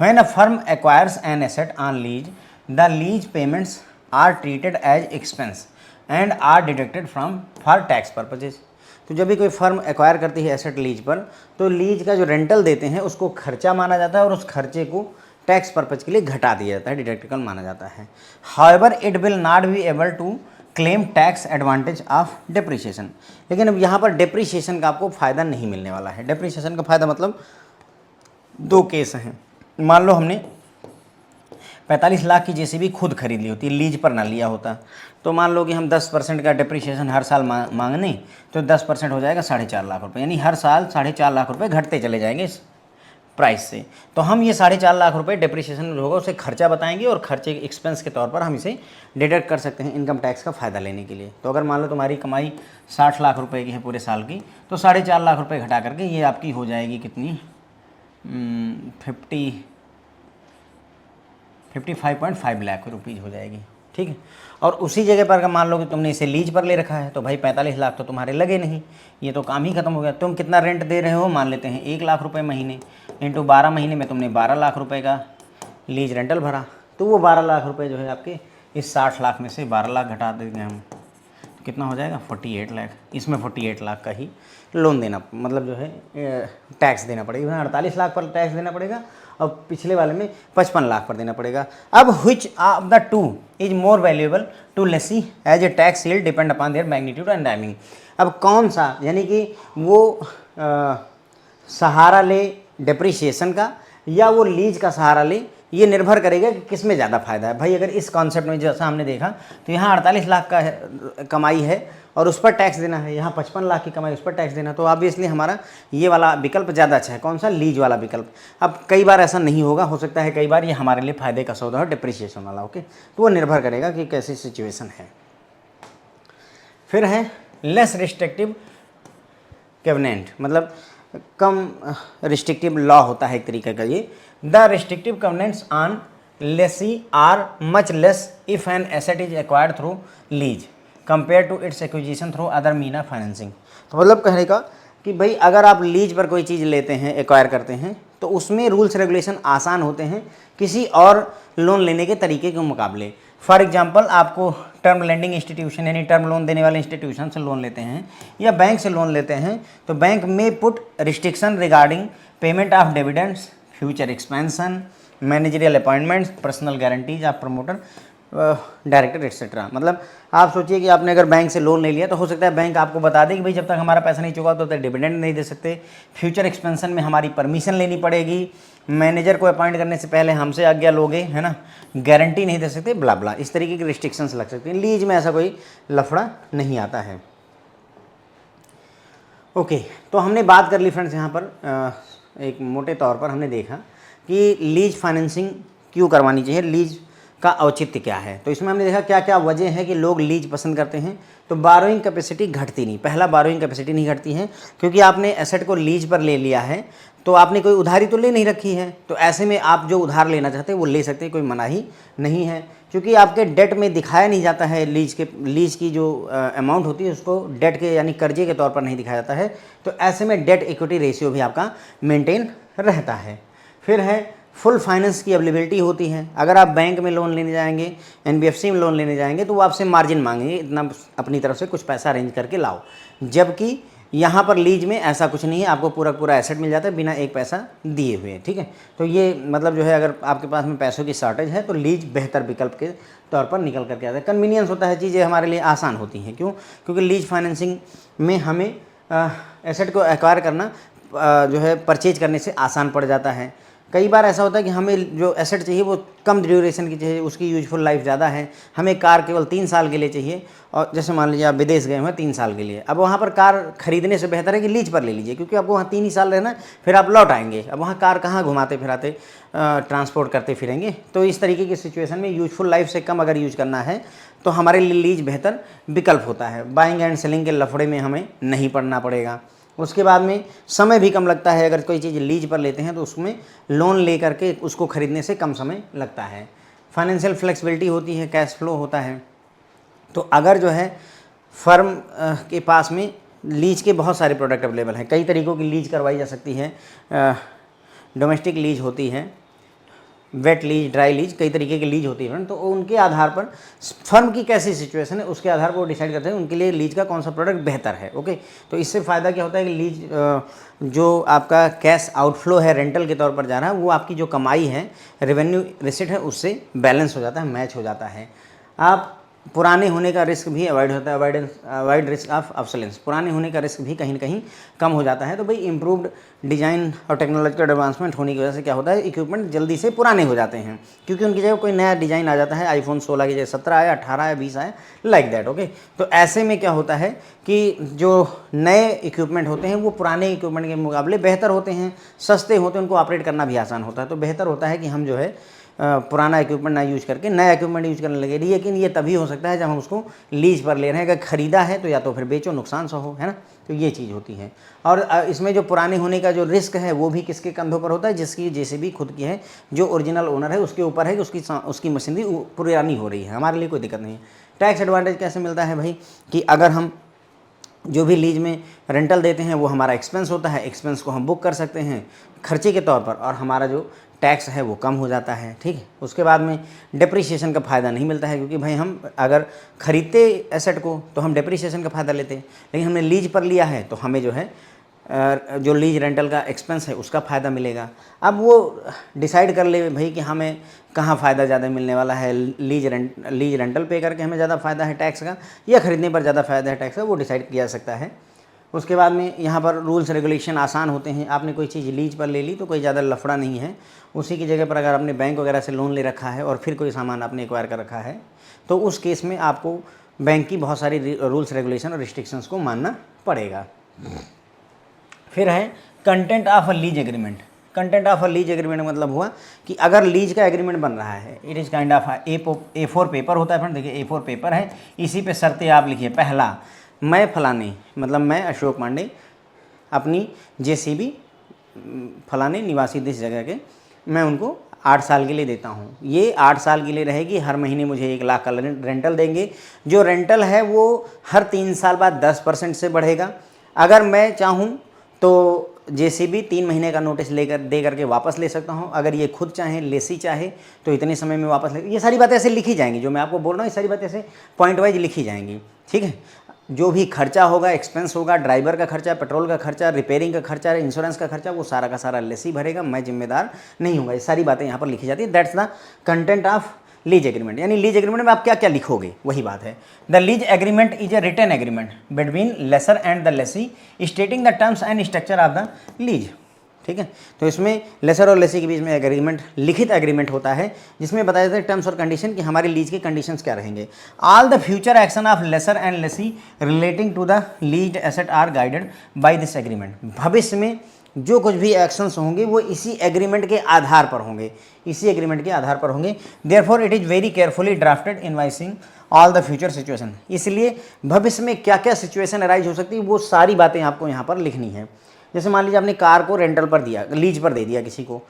When a firm acquires an asset on lease, the lease payments are treated as expense and are deducted from for tax purposes. तो जब भी कोई फर्म एक्वायर करती है एसेट लीज पर, तो लीज का जो रेंटल देते हैं उसको खर्चा माना जाता है और उस खर्चे को टैक्स पर्पज के लिए घटा दिया जाता है, डिडक्टिबल माना जाता है। However it will not be able to claim tax advantage of depreciation. लेकिन अब यहाँ पर डेप्रिसिएशन का आपको फ़ायदा नहीं मिलने वाला है। डेप्रिसिएशन का फ़ायदा मतलब दो केस हैं। मान लो हमने 45 लाख की जेसीबी खुद खरीद ली होती, लीज पर ना लिया होता, तो मान लो कि हम 10% का डिप्रिसिएशन हर साल मांगने, तो 10% हो जाएगा 4.5 लाख रुपए, यानी हर साल 4.5 लाख रुपए घटते चले जाएंगे इस प्राइस से। तो हम ये 4.5 लाख रुपए डिप्रिसिएशन जो होगा उसे खर्चा बताएंगे और खर्चे एक्सपेंस के तौर पर हम इसे डिडक्ट कर सकते हैं इनकम टैक्स का फ़ायदा लेने के लिए। तो अगर मान लो तुम्हारी कमाई 60 लाख रुपए की है पूरे साल की, तो 4.5 लाख रुपए घटा करके ये आपकी हो जाएगी कितनी, 55.5 लाख रुपीज़ हो जाएगी, ठीक है। और उसी जगह पर अगर मान लो कि तुमने इसे लीज पर ले रखा है, तो भाई 45 लाख तो तुम्हारे लगे नहीं, ये तो काम ही खत्म हो गया। तुम कितना रेंट दे रहे हो, मान लेते हैं 1 लाख रुपए महीने, इंटू 12 महीने में तुमने 12 लाख रुपए का लीज रेंटल भरा, तो वो 12 लाख रुपए जो है आपके इस 60 लाख में से 12 लाख घटा देंगे हम, तो कितना हो जाएगा 48 लाख। इसमें 48 लाख का ही लोन देना, मतलब जो है टैक्स देना पड़ेगा। 48 लाख पर टैक्स देना पड़ेगा और पिछले वाले में 55 लाख पर देना पड़ेगा। अब which of the two is more valuable to lessee as a tax shield depend upon their magnitude and timing. अब कौन सा, यानी कि वो सहारा ले डिप्रिसिएशन का या वो लीज का सहारा ले, ये निर्भर करेगा कि किस में ज़्यादा फायदा है। भाई अगर इस कॉन्सेप्ट में जैसा हमने देखा, तो यहाँ 48 लाख का कमाई है और उस पर टैक्स देना है, यहाँ 55 लाख की कमाई उस पर टैक्स देना, तो ऑब्वियसली हमारा ये वाला विकल्प ज़्यादा अच्छा है। कौन सा, लीज वाला विकल्प। अब कई बार ऐसा नहीं होगा, हो सकता है कई बार ये हमारे लिए फ़ायदे का सौदा हो डिप्रिसिएशन वाला, ओके। तो वो निर्भर करेगा कि कैसी सिचुएशन है। फिर है लेस रिस्ट्रिक्टिव कवेनेंट, मतलब कम रिस्ट्रिक्टिव लॉ होता है एक तरीके का ये। The restrictive covenants on lessee are much less if an asset is acquired through lease compare to its acquisition through other mean of financing. तो मतलब कहने का कि भाई अगर आप लीज पर कोई चीज़ लेते हैं, एक्वायर करते हैं, तो उसमें रूल्स रेगुलेशन आसान होते हैं किसी और लोन लेने के तरीके के मुकाबले। फॉर एग्जांपल आपको टर्म लेंडिंग इंस्टीट्यूशन यानी टर्म लोन देने वाले इंस्टीट्यूशन से लोन लेते हैं या बैंक से लोन लेते हैं, तो बैंक में put restriction regarding payment of dividends, future expansion, managerial appointments, personal guarantees of promoter, director etcetera. मतलब आप सोचिए कि आपने अगर बैंक से लोन ले लिया, तो हो सकता है बैंक आपको बता दे कि भाई जब तक हमारा पैसा नहीं चुका तो तक डिविडेंड नहीं दे सकते, फ्यूचर एक्सपेंशन में हमारी परमिशन लेनी पड़ेगी, मैनेजर को अपॉइंट करने से पहले हमसे आज्ञा लोगे, है ना, गारंटी नहीं दे सकते, ब्ला ब्ला, इस तरीके की रिस्ट्रिक्शंस लग सकती हैं। लीज में ऐसा कोई लफड़ा नहीं आता है, ओके। तो हमने बात कर ली फ्रेंड्स, यहाँ पर एक मोटे तौर पर हमने देखा कि लीज फाइनेंसिंग क्यों करवानी चाहिए, लीज का औचित्य क्या है। तो इसमें हमने देखा क्या क्या वजह है कि लोग लीज पसंद करते हैं। तो बारोइंग कैपेसिटी घटती नहीं, पहला बारोइंग कैपेसिटी नहीं घटती है, क्योंकि आपने एसेट को लीज पर ले लिया है, तो आपने कोई उधारी तो ले नहीं रखी है, तो ऐसे में आप जो उधार लेना चाहते हैं वो ले सकते हैं, कोई मनाही नहीं है। क्योंकि आपके डेट में दिखाया नहीं जाता है, लीज की जो अमाउंट होती है उसको डेट के यानी कर्जे के तौर पर नहीं दिखाया जाता है, तो ऐसे में डेट इक्विटी रेशियो भी आपका मेंटेन रहता है। फिर है फुल फाइनेंस की अवेलेबिलिटी होती है। अगर आप बैंक में लोन लेने जाएंगे, एनबीएफसी में लोन लेने जाएंगे, तो वो आपसे मार्जिन मांगेंगे, इतना अपनी तरफ से कुछ पैसा अरेंज करके लाओ, जबकि यहाँ पर लीज में ऐसा कुछ नहीं है, आपको पूरा पूरा एसेट मिल जाता है बिना एक पैसा दिए हुए, ठीक है। तो ये मतलब जो है अगर आपके पास में पैसों की शॉर्टेज है तो लीज बेहतर विकल्प के तौर पर निकल करके आता है। कन्वीनियंस होता है, चीज़ें हमारे लिए आसान होती हैं। क्यों? क्योंकि लीज फाइनेंसिंग में हमें एसेट को एक्वायर करना जो है परचेज करने से आसान पड़ जाता है। कई बार ऐसा होता है कि हमें जो एसेट चाहिए वो कम ड्यूरेशन की चाहिए, उसकी यूजफुल लाइफ ज़्यादा है, हमें कार केवल 3 साल के लिए चाहिए, और जैसे मान लीजिए आप विदेश गए हैं 3 साल के लिए, अब वहाँ पर कार खरीदने से बेहतर है कि लीज पर ले लीजिए, क्योंकि आपको वहाँ 3 ही साल रहना, फिर आप लौट आएंगे। अब वहाँ कार कहाँ घुमाते फिराते ट्रांसपोर्ट करते फिरेंगे। तो इस तरीके की सिचुएशन में यूजफुल लाइफ से कम अगर यूज करना है तो हमारे लिए लीज बेहतर विकल्प होता है। बाइंग एंड सेलिंग के लफड़े में हमें नहीं पड़ना पड़ेगा। उसके बाद में समय भी कम लगता है। अगर कोई चीज़ लीज पर लेते हैं तो उसमें लोन ले करके उसको खरीदने से कम समय लगता है। फाइनेंशियल फ्लेक्सिबिलिटी होती है, कैश फ्लो होता है। तो अगर जो है फर्म के पास में लीज के बहुत सारे प्रोडक्ट अवेलेबल हैं, कई तरीक़ों की लीज करवाई जा सकती है। डोमेस्टिक लीज होती है, वेट लीज, ड्राई लीज, कई तरीके की लीज होती है। तो उनके आधार पर फर्म की कैसी सिचुएशन है उसके आधार पर वो डिसाइड करते हैं उनके लिए लीज का कौन सा प्रोडक्ट बेहतर है। ओके, तो इससे फ़ायदा क्या होता है कि लीज जो आपका कैश आउटफ्लो है रेंटल के तौर पर जा रहा है, वो आपकी जो कमाई है, रेवेन्यू रिसिट है, उससे बैलेंस हो जाता है, मैच हो जाता है। आप पुराने होने का रिस्क भी अवॉइड होता है, अवॉइड रिस्क ऑफ ऑब्सोलेंस, पुराने होने का रिस्क भी कहीं ना कहीं कम हो जाता है। तो भाई इम्प्रूव्ड डिज़ाइन और टेक्नोलॉजिकल एडवांसमेंट होने की वजह से क्या होता है, इक्विपमेंट जल्दी से पुराने हो जाते हैं, क्योंकि उनकी जगह कोई नया डिज़ाइन आ जाता है। आईफोन 16 की जगह 17 आया, 18 आया, 20 आया, लाइक दैट। ओके, तो ऐसे में क्या होता है कि जो नए इक्विपमेंट होते हैं वो पुराने इक्विपमेंट के मुकाबले बेहतर होते हैं, सस्ते होते हैं, उनको ऑपरेट करना भी आसान होता है। तो बेहतर होता है कि हम जो है पुराना इक्विपमेंट ना यूज करके नया इक्विपमेंट यूज करने लगे। लेकिन ये तभी हो सकता है जब हम उसको लीज पर ले रहे हैं। अगर ख़रीदा है तो या तो फिर बेचो, नुकसान सा हो, है ना। तो ये चीज़ होती है। और इसमें जो पुराने होने का जो रिस्क है वो भी किसके कंधों पर होता है, जिसकी जेसीबी खुद की है, जो ओरिजिनल ओनर है उसके ऊपर है कि उसकी मशीनरी पुरानी हो रही है। हमारे लिए कोई दिक्कत नहीं है। टैक्स एडवांटेज कैसे मिलता है भाई, कि अगर हम जो भी लीज में रेंटल देते हैं वो हमारा एक्सपेंस होता है, एक्सपेंस को हम बुक कर सकते हैं खर्चे के तौर पर, और हमारा जो टैक्स है वो कम हो जाता है। ठीक है, उसके बाद में डिप्रिसिएशन का फ़ायदा नहीं मिलता है, क्योंकि भाई हम अगर ख़रीदते एसेट को तो हम डिप्रिसिएशन का फ़ायदा लेते, लेकिन हमने लीज पर लिया है तो हमें जो है जो लीज रेंटल का एक्सपेंस है उसका फ़ायदा मिलेगा। अब वो डिसाइड कर ले भाई कि हमें कहाँ फ़ायदा ज़्यादा मिलने वाला है, लीज रेंटल पे करके हमें ज़्यादा फ़ायदा है टैक्स का, या ख़रीदने पर ज़्यादा फ़ायदा है टैक्स का, वो डिसाइड किया जा सकता है। उसके बाद में यहाँ पर रूल्स रेगुलेशन आसान होते हैं। आपने कोई चीज़ लीज पर ले ली तो कोई ज़्यादा लफड़ा नहीं है। उसी की जगह पर अगर आपने बैंक वगैरह से लोन ले रखा है और फिर कोई सामान आपने एक्वायर कर रखा है तो उस केस में आपको बैंक की बहुत सारी रूल्स रेगुलेशन और रिस्ट्रिक्शंस को मानना पड़ेगा। फिर है content of a lease agreement. Content of a lease agreement मतलब हुआ कि अगर लीज का एग्रीमेंट बन रहा है, it is kind of A4 paper होता है फ्रेंड। देखिए A4 पेपर है, इसी पे शर्तें आप लिखिए। पहला, मैं फलाने, मतलब मैं अशोक पांडे अपनी जेसीबी फलाने निवासी दिस जगह के, मैं उनको 8 साल के लिए देता हूँ। ये 8 साल के लिए रहेगी, हर महीने मुझे 1 लाख का रेंटल देंगे। जो रेंटल है वो हर 3 साल बाद 10% से बढ़ेगा। अगर मैं चाहूँ तो जेसीबी 3 महीने का नोटिस दे करके वापस ले सकता हूँ। अगर ये खुद चाहे, लेसी चाहे तो इतने समय में वापस ले। ये सारी बातें ऐसे लिखी जाएंगी, जो मैं आपको बोल रहा हूँ ये सारी बातें ऐसे पॉइंट वाइज लिखी जाएंगी। ठीक है, जो भी खर्चा होगा, एक्सपेंस होगा, ड्राइवर का खर्चा, पेट्रोल का खर्चा, रिपेयरिंग का खर्चा, इंश्योरेंस का खर्चा, वो सारा का सारा लेसी भरेगा, मैं जिम्मेदार नहीं होगा। ये सारी बातें यहाँ पर लिखी जाती है। That's the content of lease agreement. यानी लीज एग्रीमेंट में आप क्या क्या लिखोगे वही बात है। The lease agreement is a written agreement between lessor and the lessee stating the terms and structure of the lease. ठीक है, तो इसमें लेसर और लेसी के बीच में एग्रीमेंट, लिखित एग्रीमेंट होता है, जिसमें बताया जाता है टर्म्स और कंडीशन कि हमारी लीज के कंडीशंस क्या रहेंगे। All the future action of lessor and lessee relating to the leased asset are guided by this agreement. भविष्य में जो कुछ भी एक्शंस होंगे वो इसी एग्रीमेंट के आधार पर होंगे, इसी एग्रीमेंट के आधार पर होंगे। Therefore it is very carefully drafted invoicing all the future situation. इसलिए भविष्य में क्या क्या सिचुएशन अराइज हो सकती है वो सारी बातें आपको यहाँ पर लिखनी है। जैसे मान लीजिए आपने कार को रेंटल पर दिया, लीज पर दे दिया किसी को,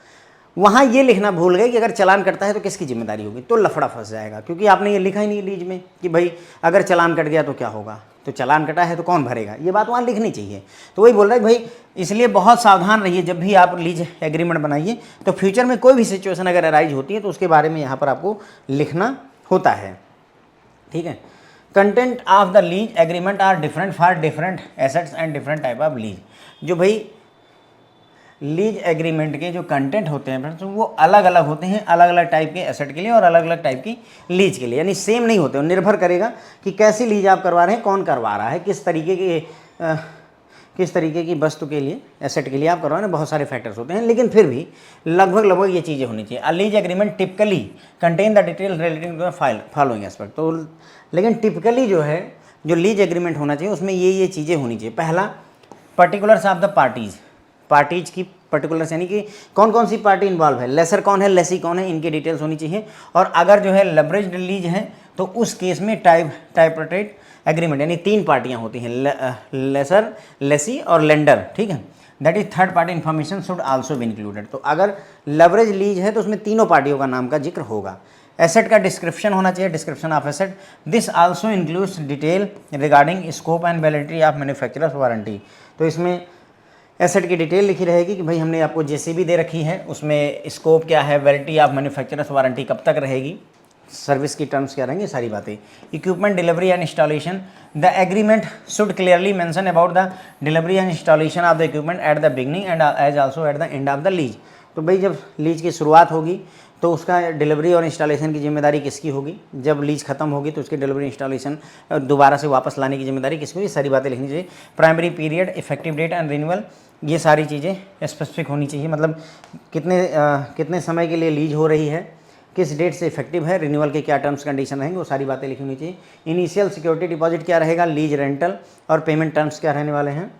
वहाँ ये लिखना भूल गए कि अगर चालान कटता है तो किसकी जिम्मेदारी होगी, तो लफड़ा फंस जाएगा, क्योंकि आपने ये लिखा ही नहीं लीज में कि भाई अगर चालान कट गया तो क्या होगा, तो चालान कटा है तो कौन भरेगा, ये बात वहाँ लिखनी चाहिए। तो वही बोल रहा है भाई, इसलिए बहुत सावधान रहिए जब भी आप लीज एग्रीमेंट बनाइए। तो फ्यूचर में कोई भी सिचुएशन अगर अराइज होती है तो उसके बारे में यहाँ पर आपको लिखना होता है। ठीक है, content of the lease agreement are different for different assets and different type of lease. जो भाई लीज एग्रीमेंट के जो कंटेंट होते हैं फ्रेंड्स वो अलग अलग होते हैं, अलग अलग टाइप के एसेट के लिए और अलग अलग टाइप की लीज के लिए, यानी सेम नहीं होते। निर्भर करेगा कि कैसी लीज आप करवा रहे हैं, कौन करवा रहा है, किस तरीके के किस तरीके की वस्तु के लिए, एसेट के लिए आप करवाना, बहुत सारे फैक्टर्स होते हैं, लेकिन फिर भी लगभग ये चीज़ें होनी चाहिए। A lease agreement typically contain the detail relating to the following aspect. तो लेकिन टिपिकली जो है, जो लीज एग्रीमेंट होना चाहिए उसमें ये चीज़ें होनी चाहिए। पहला, पर्टिकुलर्स ऑफ द पार्टीज की पर्टिकुलर्स, यानी कि कौन कौन सी पार्टी इन्वॉल्व है, लेसर कौन है, लेसी कौन है, इनकी डिटेल्स होनी चाहिए। और अगर जो है लेवरेज्ड लीज है तो उस केस में टाइपरेटेड एग्रीमेंट, यानी 3 पार्टियां होती हैं, लेसर, लेसी और लेंडर, ठीक है। That is third party information should also be included. तो अगर लेवरेज लीज है तो उसमें तीनों पार्टियों का नाम का जिक्र होगा। एसेट का डिस्क्रिप्शन होना चाहिए, description of asset. This also includes detail regarding scope and validity of manufacturers warranty. तो इसमें एसेट की डिटेल लिखी रहेगी कि भाई हमने आपको जेसीबी दे रखी है, उसमें स्कोप क्या है, वैलिडिटी ऑफ मैन्युफैक्चरर्स वारंटी कब तक रहेगी, सर्विस की टर्म्स क्या रहेंगे, सारी बातें। Equipment delivery and installation, the agreement should clearly mention about the delivery and installation of the equipment at the beginning and as also at the end of the lease. तो भाई जब लीज की शुरुआत होगी तो उसका डिलीवरी और इंस्टॉलेशन की जिम्मेदारी किसकी होगी, जब लीज खत्म होगी तो उसकी डिलीवरी इंस्टॉलेशन दोबारा से वापस लाने की जिम्मेदारी किसकी होगी, सारी बातें लिखनी चाहिए। Primary period, effective date and renewal, ये सारी चीज़ें स्पेसिफिक होनी चाहिए, मतलब कितने समय के लिए लीज हो रही है, किस डेट से इफेक्टिव है, रिन्यूअल के क्या टर्म्स कंडीशन रहेंगे, वो सारी बातें लिखनी चाहिए। इनिशियल सिक्योरिटी डिपॉजिट क्या रहेगा, लीज रेंटल और पेमेंट टर्म्स क्या रहने वाले हैं।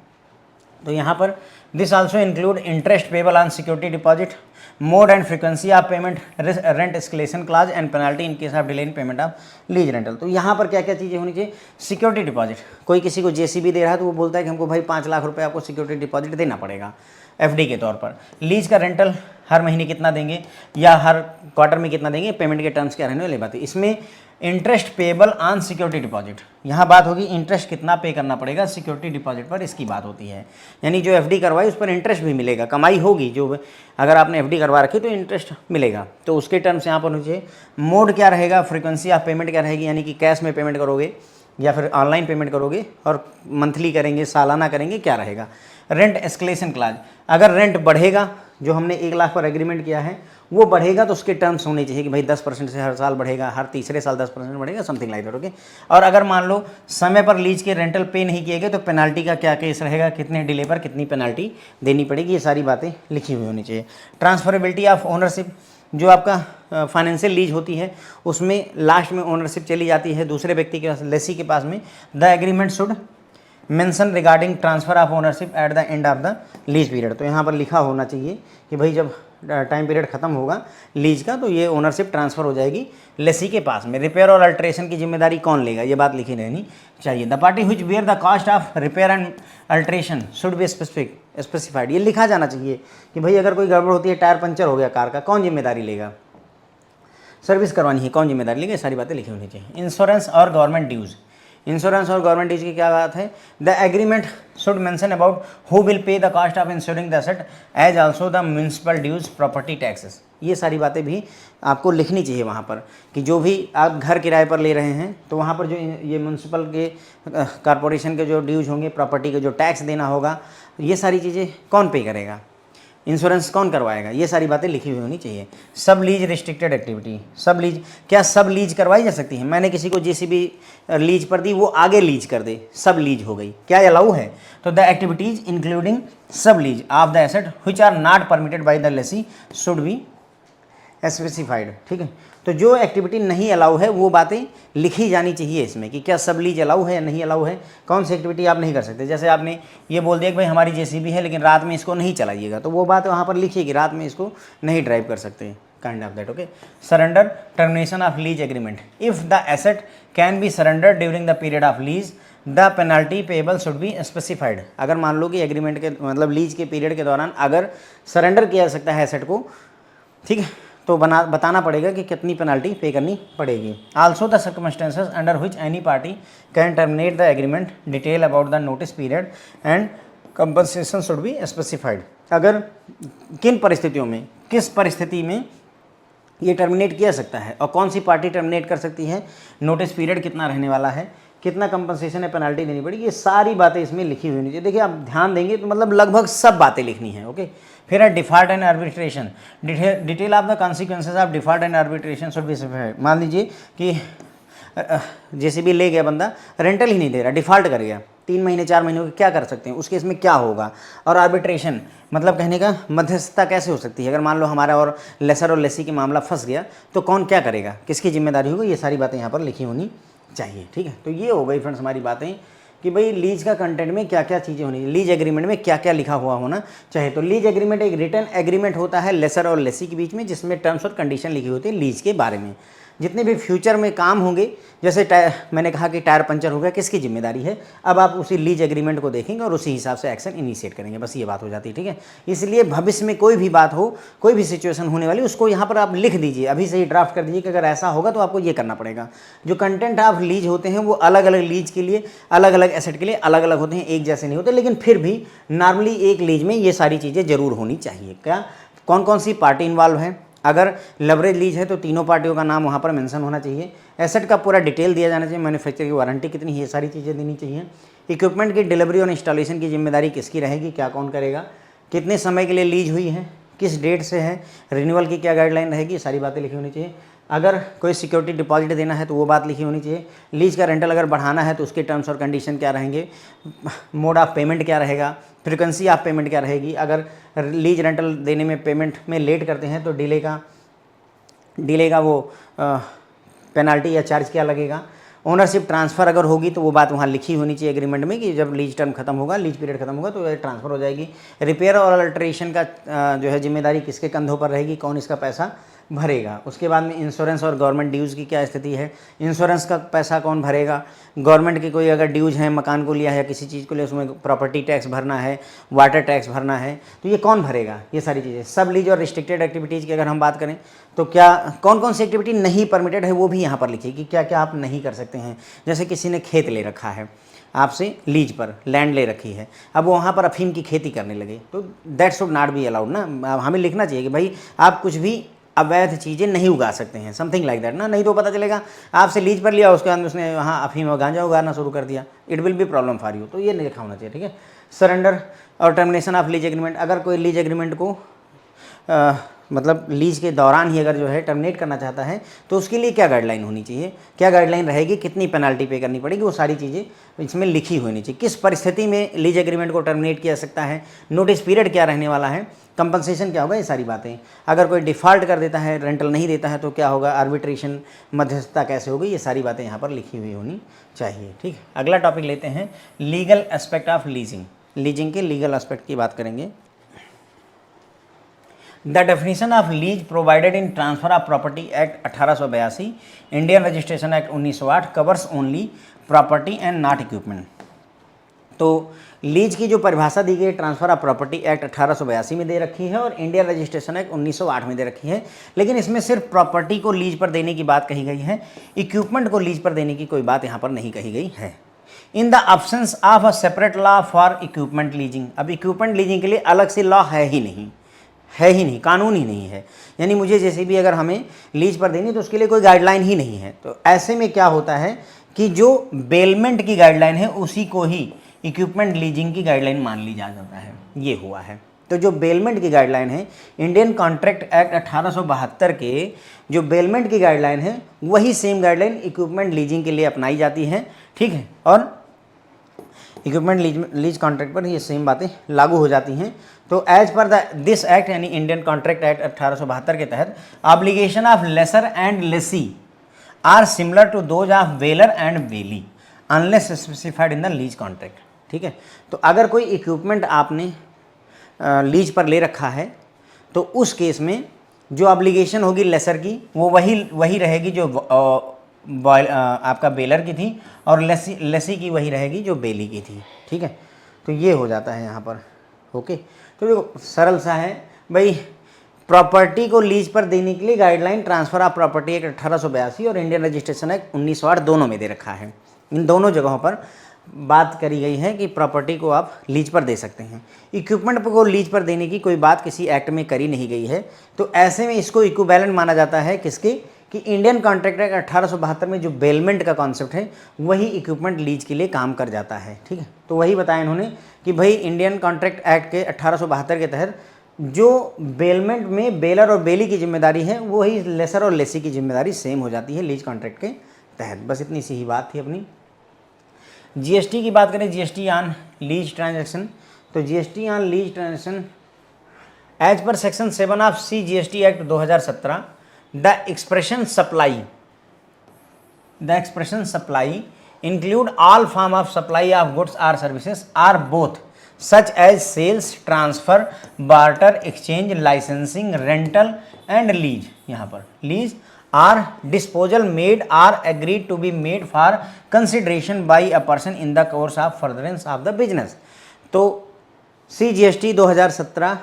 तो यहाँ पर this also include interest payable on security deposit, mode and frequency of payment, rent escalation clause and penalty in case of delay in payment of lease rental. तो यहाँ पर क्या क्या चीज़ें होनी चाहिए। सिक्योरिटी डिपॉजिट, कोई किसी को जेसीबी दे रहा है तो वो बोलता है कि हमको भाई 5 लाख रुपए आपको सिक्योरिटी डिपॉजिट देना पड़ेगा एफडी के तौर पर। लीज का रेंटल हर महीने कितना देंगे या हर क्वार्टर में कितना देंगे, पेमेंट के टर्म्स क्या रहने वाली बात है। इसमें interest payable on security deposit, यहाँ बात होगी इंटरेस्ट कितना पे करना पड़ेगा सिक्योरिटी डिपॉजिट पर, इसकी बात होती है। यानी जो एफडी करवाई उस पर इंटरेस्ट भी मिलेगा, कमाई होगी जो, अगर आपने एफडी करवा रखी तो इंटरेस्ट मिलेगा, तो उसके टर्म्स यहाँ पर होंगे। मोड क्या रहेगा, फ्रीक्वेंसी ऑफ पेमेंट क्या रहेगी, यानी कि कैश में पेमेंट करोगे या फिर ऑनलाइन पेमेंट करोगे और मंथली करेंगे, सालाना करेंगे, क्या रहेगा। रेंट एस्केलेशन क्लाज, अगर रेंट बढ़ेगा, जो हमने 1 लाख पर एग्रीमेंट किया है वो बढ़ेगा तो उसके टर्म्स होने चाहिए कि भाई 10% से हर साल बढ़ेगा, हर तीसरे साल 10% बढ़ेगा, समथिंग लाइक दैट, ओके। और अगर मान लो समय पर लीज के रेंटल पे नहीं किए गए तो पेनाल्टी का क्या केस रहेगा, कितने डिले पर कितनी पेनाल्टी देनी पड़ेगी, ये सारी बातें लिखी हुई होनी चाहिए। ट्रांसफरेबिलिटी ऑफ ओनरशिप, जो आपका फाइनेंशियल लीज होती है उसमें लास्ट में ओनरशिप चली जाती है दूसरे व्यक्ति के पास, लेसी के पास में। The agreement should mention regarding transfer of ownership eight the end of the lease period. तो यहाँ पर लिखा होना चाहिए कि भाई जब टाइम पीरियड खत्म होगा लीज का तो ये ओनरशिप ट्रांसफ़र हो जाएगी लेसी के पास में। रिपेयर और अल्ट्रेशन की जिम्मेदारी कौन लेगा, ये बात लिखी रहनी चाहिए। The party which bear the cost of repair and alteration should be specified, ये लिखा जाना चाहिए कि भाई अगर कोई गड़बड़ होती है, टायर पंचर हो गया कार का, कौन जिम्मेदारी लेगा, सर्विस करवानी है कौन जिम्मेदारी लेगा, सारी बातें लिखी होनी चाहिए। इंश्योरेंस और गवर्नमेंट ड्यूज़, इंश्योरेंस और गवर्नमेंट ड्यूज की क्या बात है। The agreement should mention about who will pay the cost of insuring the asset as also the municipal dues, property taxes, ये सारी बातें भी आपको लिखनी चाहिए वहाँ पर कि जो भी आप घर किराए पर ले रहे हैं तो वहाँ पर जो ये म्यूनसिपल के कॉरपोरेशन के जो ड्यूज होंगे, प्रॉपर्टी के जो टैक्स देना होगा, ये सारी चीज़ें कौन पे करेगा, इंश्योरेंस कौन करवाएगा, ये सारी बातें लिखी हुई होनी चाहिए। सब लीज रिस्ट्रिक्टेड एक्टिविटी, सब लीज, क्या सब लीज करवाई जा सकती है, मैंने किसी को जेसीबी लीज पर दी वो आगे लीज कर दे, सब लीज हो गई, क्या अलाउ है। तो the activities including sub lease of the asset which are not permitted by the lessee should be specified, ठीक है। तो जो एक्टिविटी नहीं अलाउ है वो बातें लिखी जानी चाहिए इसमें कि क्या सब लीज अलाउ है या नहीं अलाउ है, कौन सी एक्टिविटी आप नहीं कर सकते। जैसे आपने ये बोल दिया कि भाई हमारी जेसीबी है लेकिन रात में इसको नहीं चलाइएगा, तो वो बात वहाँ पर लिखिए कि रात में इसको नहीं ड्राइव कर सकते, kind of that, okay. Surrender, termination of lease agreement, if the asset can be surrender during the period of lease the penalty payable should be specified. अगर मान लो कि एग्रीमेंट के मतलब लीज के पीरियड के दौरान अगर सरेंडर किया जा सकता है एसेट को, ठीक है, तो बताना पड़ेगा कि कितनी पेनल्टी पे करनी पड़ेगी। Also the circumstances under which any party can terminate the agreement, detail about the notice period and compensation should be specified. अगर किन परिस्थितियों में, किस परिस्थिति में ये टर्मिनेट किया सकता है और कौन सी पार्टी टर्मिनेट कर सकती है, नोटिस पीरियड कितना रहने वाला है, कितना कंपनसेशन है, पेनल्टी देनी पड़ेगी, ये सारी बातें इसमें लिखी हुई चाहिए। देखिए आप ध्यान देंगे तो मतलब लगभग सब बातें लिखनी है, ओके। फिर है default and arbitration, detail of the consequences of default and arbitration should be specified. मान लीजिए कि जेसीबी ले गया बंदा, रेंटल ही नहीं दे रहा, डिफॉल्ट कर गया, 3 महीने 4 महीने के क्या कर सकते हैं, उस केस में क्या होगा। और आर्बिट्रेशन मतलब कहने का मध्यस्थता कैसे हो सकती है, अगर मान लो हमारा और लेसर और लेसी के मामला फंस गया तो कौन क्या करेगा, किसकी जिम्मेदारी होगी, ये सारी बातें यहाँ पर लिखी होनी चाहिए। ठीक है, तो ये हो गई फ्रेंड्स हमारी बातें कि भाई लीज का कंटेंट में क्या क्या चीज़ें होनी चाहिए, लीज एग्रीमेंट में क्या क्या लिखा हुआ होना चाहिए। तो लीज एग्रीमेंट एक रिटन एग्रीमेंट होता है लेसर और लेसी के बीच में, जिसमें टर्म्स और कंडीशन लिखी होती है लीज के बारे में। जितने भी फ्यूचर में काम होंगे, जैसे मैंने कहा कि टायर पंचर हो गया, किसकी जिम्मेदारी है, अब आप उसी लीज एग्रीमेंट को देखेंगे और उसी हिसाब से एक्शन इनिशिएट करेंगे, बस ये बात हो जाती है। ठीक है, इसलिए भविष्य में कोई भी बात हो, कोई भी सिचुएशन होने वाली, उसको यहाँ पर आप लिख दीजिए, अभी से ही ड्राफ्ट कर दीजिए कि अगर ऐसा होगा तो आपको ये करना पड़ेगा। जो कंटेंट ऑफ लीज होते हैं वो अलग अलग लीज के लिए, अलग अलग एसेट के लिए अलग अलग होते हैं, एक जैसे नहीं होते, लेकिन फिर भी नॉर्मली एक लीज में ये सारी चीज़ें जरूर होनी चाहिए। क्या, कौन कौन सी पार्टी इन्वॉल्व है, अगर लेवरेज लीज है तो तीनों पार्टियों का नाम वहाँ पर मेंशन होना चाहिए, एसेट का पूरा डिटेल दिया जाना चाहिए, मैन्युफैक्चर की वारंटी कितनी है, ये सारी चीज़ें देनी चाहिए। इक्विपमेंट की डिलीवरी और इंस्टॉलेशन की जिम्मेदारी किसकी रहेगी, क्या कौन करेगा, कितने समय के लिए लीज हुई है, किस डेट से है, रिन्यूअल की क्या गाइडलाइन रहेगी, ये सारी बातें लिखी होनी चाहिए। अगर कोई सिक्योरिटी डिपॉजिट देना है तो वो बात लिखी होनी चाहिए। लीज का रेंटल अगर बढ़ाना है तो उसके टर्म्स और कंडीशन क्या रहेंगे, मोड ऑफ पेमेंट क्या रहेगा, फ्रीक्वेंसी ऑफ पेमेंट क्या रहेगी, अगर लीज रेंटल देने में पेमेंट में लेट करते हैं तो डिले का वो पेनल्टी या चार्ज क्या लगेगा, ओनरशिप ट्रांसफ़र अगर होगी तो वो बात वहाँ लिखी होनी चाहिए एग्रीमेंट में कि जब लीज टर्म खत्म होगा, लीज पीरियड खत्म होगा तो ये ट्रांसफ़र हो जाएगी। रिपेयर और अल्टरेशन का जो है जिम्मेदारी किसके कंधों पर रहेगी, कौन इसका पैसा भरेगा। उसके बाद में इंश्योरेंस और गवर्नमेंट ड्यूज़ की क्या स्थिति है, इंश्योरेंस का पैसा कौन भरेगा, गवर्नमेंट की कोई अगर ड्यूज़ है, मकान को लिया है या किसी चीज़ को लिया, उसमें प्रॉपर्टी टैक्स भरना है, वाटर टैक्स भरना है, तो ये कौन भरेगा, ये सारी चीज़ें। सब लीज और रिस्ट्रिक्टेड एक्टिविटीज़ की अगर हम बात करें तो क्या कौन कौन सी एक्टिविटी नहीं परमिटेड है वो भी यहाँ पर लिखिए कि क्या क्या आप नहीं कर सकते हैं। जैसे किसी ने खेत ले रखा है आपसे, लीज पर लैंड ले रखी है, अब वो वहाँ पर अफीम की खेती करने लगे तो that should not be allowed ना, हमें लिखना चाहिए कि भाई आप कुछ भी अवैध चीज़ें नहीं उगा सकते हैं, समथिंग लाइक दैट ना, नहीं तो पता चलेगा आपसे लीज पर लिया, उसके बाद उसने वहाँ अफीम और गांजा उगाना शुरू कर दिया, it will be problem for you, तो ये नहीं लिखा होना चाहिए। ठीक है, सरेंडर और टर्मिनेशन ऑफ लीज एग्रीमेंट, अगर कोई लीज एग्रीमेंट को मतलब लीज के दौरान ही अगर जो है टर्मिनेट करना चाहता है तो उसके लिए क्या गाइडलाइन होनी चाहिए, क्या गाइडलाइन रहेगी, कितनी पेनल्टी पे करनी पड़ेगी, वो सारी चीज़ें इसमें लिखी होनी चाहिए। किस परिस्थिति में लीज एग्रीमेंट को टर्मिनेट किया जा सकता है, नोटिस पीरियड क्या रहने वाला है, कंपनसेशन क्या होगा, ये सारी बातें। अगर कोई डिफ़ॉल्ट कर देता है, रेंटल नहीं देता है तो क्या होगा, आर्बिट्रेशन मध्यस्थता कैसे होगी, ये सारी बातें यहाँ पर लिखी हुई होनी चाहिए। ठीक है, अगला टॉपिक लेते हैं legal aspect of leasing. Leasing के लीगल एस्पेक्ट की बात करेंगे। The definition of lease provided in transfer of property act 1882, Indian registration act 1908 covers only property and not equipment. तो लीज की जो परिभाषा दी गई ट्रांसफर ऑफ प्रॉपर्टी एक्ट 1882 में दे रखी है और इंडियन रजिस्ट्रेशन एक्ट 1908 में दे रखी है, लेकिन इसमें सिर्फ प्रॉपर्टी को लीज पर देने की बात कही गई है, इक्विपमेंट को लीज पर देने की कोई बात यहाँ पर नहीं कही गई है। In the absence of a separate law for equipment leasing, अब इक्विपमेंट लीजिंग के लिए अलग से लॉ है ही नहीं, कानून ही नहीं है, यानी मुझे जैसे भी अगर हमें लीज पर देनी तो उसके लिए कोई गाइडलाइन ही नहीं है। तो ऐसे में क्या होता है कि जो बेलमेंट की गाइडलाइन है उसी को ही इक्विपमेंट लीजिंग की गाइडलाइन मान ली जाता है, ये हुआ है। तो जो बेलमेंट की गाइडलाइन है, इंडियन कॉन्ट्रैक्ट एक्ट 1872 के जो बेलमेंट की गाइडलाइन है वही सेम गाइडलाइन इक्विपमेंट लीजिंग के लिए अपनाई जाती है। ठीक है, और इक्विपमेंट लीज कॉन्ट्रैक्ट पर ये सेम बातें लागू हो जाती हैं। तो एज पर दिस एक्ट यानी इंडियन कॉन्ट्रैक्ट एक्ट 1872 के तहत obligation of lessor and lessee are similar to those of bailor and bailee unless specified in the lease contract. ठीक है, तो अगर कोई इक्विपमेंट आपने लीज पर ले रखा है तो उस केस में जो ऑब्लिगेशन होगी लेसर की वो वही रहेगी जो आपका बेलर की थी, और लेसी की वही रहेगी जो बेली की थी। ठीक है, तो ये हो जाता है यहाँ पर। ओके, तो देखो सरल सा है भाई, प्रॉपर्टी को लीज पर देने के लिए guideline transfer of property act 1882 और इंडियन रजिस्ट्रेशन एक्ट 1908 दोनों में दे रखा है। इन दोनों जगहों पर बात करी गई है कि प्रॉपर्टी को आप लीज पर दे सकते हैं, इक्विपमेंट को लीज पर देने की कोई बात किसी एक्ट में करी नहीं गई है। तो ऐसे में इसको इक्विवेलेंट माना जाता है किसके, कि इंडियन कॉन्ट्रैक्ट एक्ट 1872 में जो बेलमेंट का कॉन्सेप्ट है वही इक्विपमेंट लीज के लिए काम कर जाता है। ठीक है, तो वही बताया इन्होंने कि भाई इंडियन कॉन्ट्रैक्ट एक्ट के 1872 के तहत जो बेलमेंट में बेलर और बेली की जिम्मेदारी है वही लेसर और लेसी की जिम्मेदारी सेम हो जाती है लीज कॉन्ट्रैक्ट के तहत। बस इतनी सी ही बात थी अपनी। जीएसटी की बात करें, जीएसटी ऑन लीज ट्रांजैक्शन, तो GST on lease transaction as per section 7 of C GST act 2017 the expression supply include all form of supply of goods or services are both such as sales, transfer, barter, exchange, licensing, rental and lease. यहाँ पर lease or disposal made or agreed to be made for consideration by a person in the course of furtherance of the business. तो CGST 2017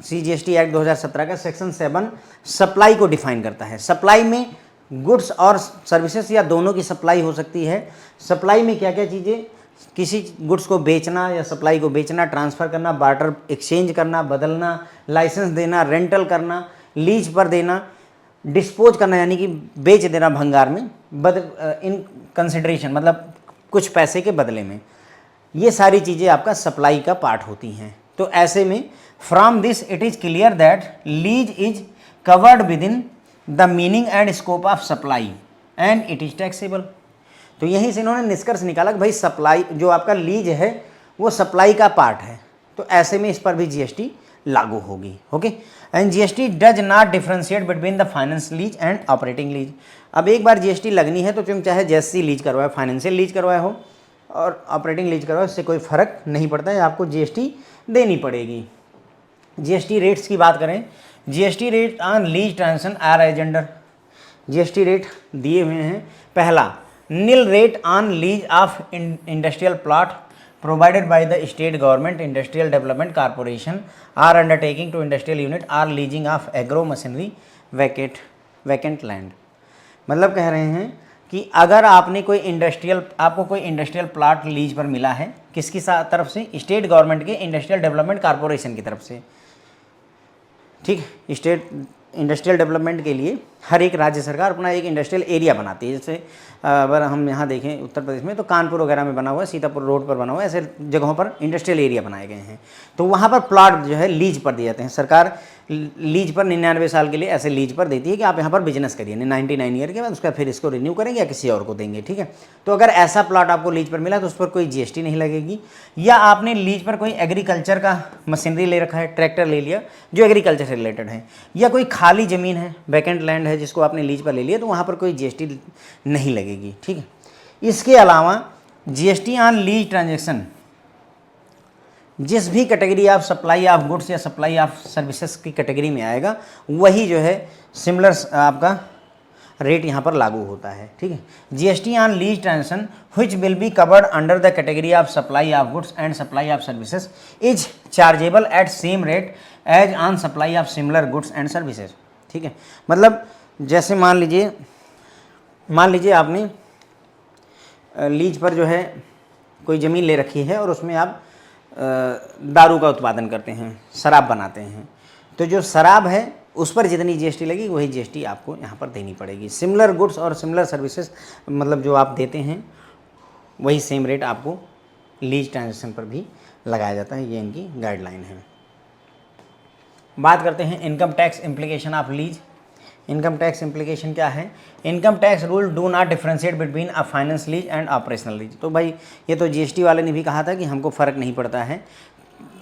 CGST एक्ट 2017 का सेक्शन 7 सप्लाई को डिफाइन करता है। सप्लाई में गुड्स और सर्विसेज या दोनों की सप्लाई हो सकती है। सप्लाई में क्या क्या चीज़ें, किसी गुड्स को बेचना या सप्लाई को बेचना, ट्रांसफ़र करना, बार्टर एक्सचेंज करना, बदलना, लाइसेंस देना, रेंटल करना, लीज पर देना, डिस्पोज करना यानी कि बेच देना भंगार में, इन कंसिडरेशन मतलब कुछ पैसे के बदले में, ये सारी चीज़ें आपका सप्लाई का पार्ट होती हैं। तो ऐसे में from this it is clear that lease is covered with in the meaning and scope of supply and it is taxable. तो यहीं से इन्होंने निष्कर्ष निकाला कि भाई सप्लाई जो आपका लीज है वो सप्लाई का पार्ट है, तो ऐसे में इस पर भी जीएसटी लागू होगी। Okay, and GST does not differentiate between the finance lease and operating lease. अब एक बार जीएसटी लगनी है तो तुम चाहे जैसी लीज करवाए, फाइनेंशियल लीज करवाए हो और ऑपरेटिंग लीज करवाए, उससे कोई फ़र्क नहीं पड़ता है, आपको जीएसटी देनी पड़ेगी। जीएसटी रेट्स की बात करें, GST rate on lease transaction are as under. GST rate दिए हुए हैं। पहला, nil rate on lease of industrial plot provided by the state government, industrial development corporation or undertaking to industrial unit or leasing of agro machinery vacant land. मतलब कह रहे हैं कि अगर आपने आपको कोई इंडस्ट्रियल प्लॉट लीज पर मिला है, किसकी तरफ से? स्टेट गवर्नमेंट के इंडस्ट्रियल डेवलपमेंट कॉर्पोरेशन की तरफ से। ठीक, स्टेट इंडस्ट्रियल डेवलपमेंट के लिए हर एक राज्य सरकार अपना एक इंडस्ट्रियल एरिया बनाती है। जैसे अगर हम यहाँ देखें उत्तर प्रदेश में तो कानपुर वगैरह में बना हुआ है, सीतापुर रोड पर बना हुआ है, ऐसे जगहों पर इंडस्ट्रियल एरिया बनाए गए हैं। तो वहाँ पर प्लॉट जो है लीज पर दिए जाते हैं। सरकार लीज पर 99 साल के लिए ऐसे लीज पर देती है कि आप यहाँ पर बिजनेस करिए, 99 ईयर के बाद उसका फिर इसको रिन्यू करेंगे या किसी और को देंगे। ठीक है, तो अगर ऐसा प्लॉट आपको लीज पर मिला तो उस पर कोई जीएसटी नहीं लगेगी। या आपने लीज पर कोई एग्रीकल्चर का मशीनरी ले रखा है, ट्रैक्टर ले लिया जो एग्रीकल्चर से रिलेटेड है, या कोई खाली ज़मीन है, वैकेंट लैंड है जिसको आपने लीज पर ले लिया, तो वहाँ पर कोई जीएसटी नहीं लगेगी। ठीक है, इसके अलावा जीएसटी ऑन लीज ट्रांजैक्शन जिस भी category of supply of goods या सप्लाई ऑफ सर्विसेज की कैटेगरी में आएगा वही जो है सिमिलर आपका रेट यहाँ पर लागू होता है। ठीक है, GST on lease transaction which will be covered under the category of supply of goods and supply of services is chargeable at same rate as on supply of similar goods and services. ठीक है, मतलब जैसे मान लीजिए आपने लीज पर जो है कोई ज़मीन ले रखी है और उसमें आप दारू का उत्पादन करते हैं, शराब बनाते हैं, तो जो शराब है उस पर जितनी जीएसटी लगी वही जीएसटी आपको यहाँ पर देनी पड़ेगी। सिमिलर गुड्स और सिमिलर सर्विसेज मतलब जो आप देते हैं वही सेम रेट आपको लीज ट्रांजैक्शन पर भी लगाया जाता है। ये इनकी गाइडलाइन है। बात करते हैं income tax implication of lease. Income tax implication क्या है? Income tax rule do not differentiate between a finance lease and operational lease. तो भाई ये तो जीएसटी वाले ने भी कहा था कि हमको फ़र्क नहीं पड़ता है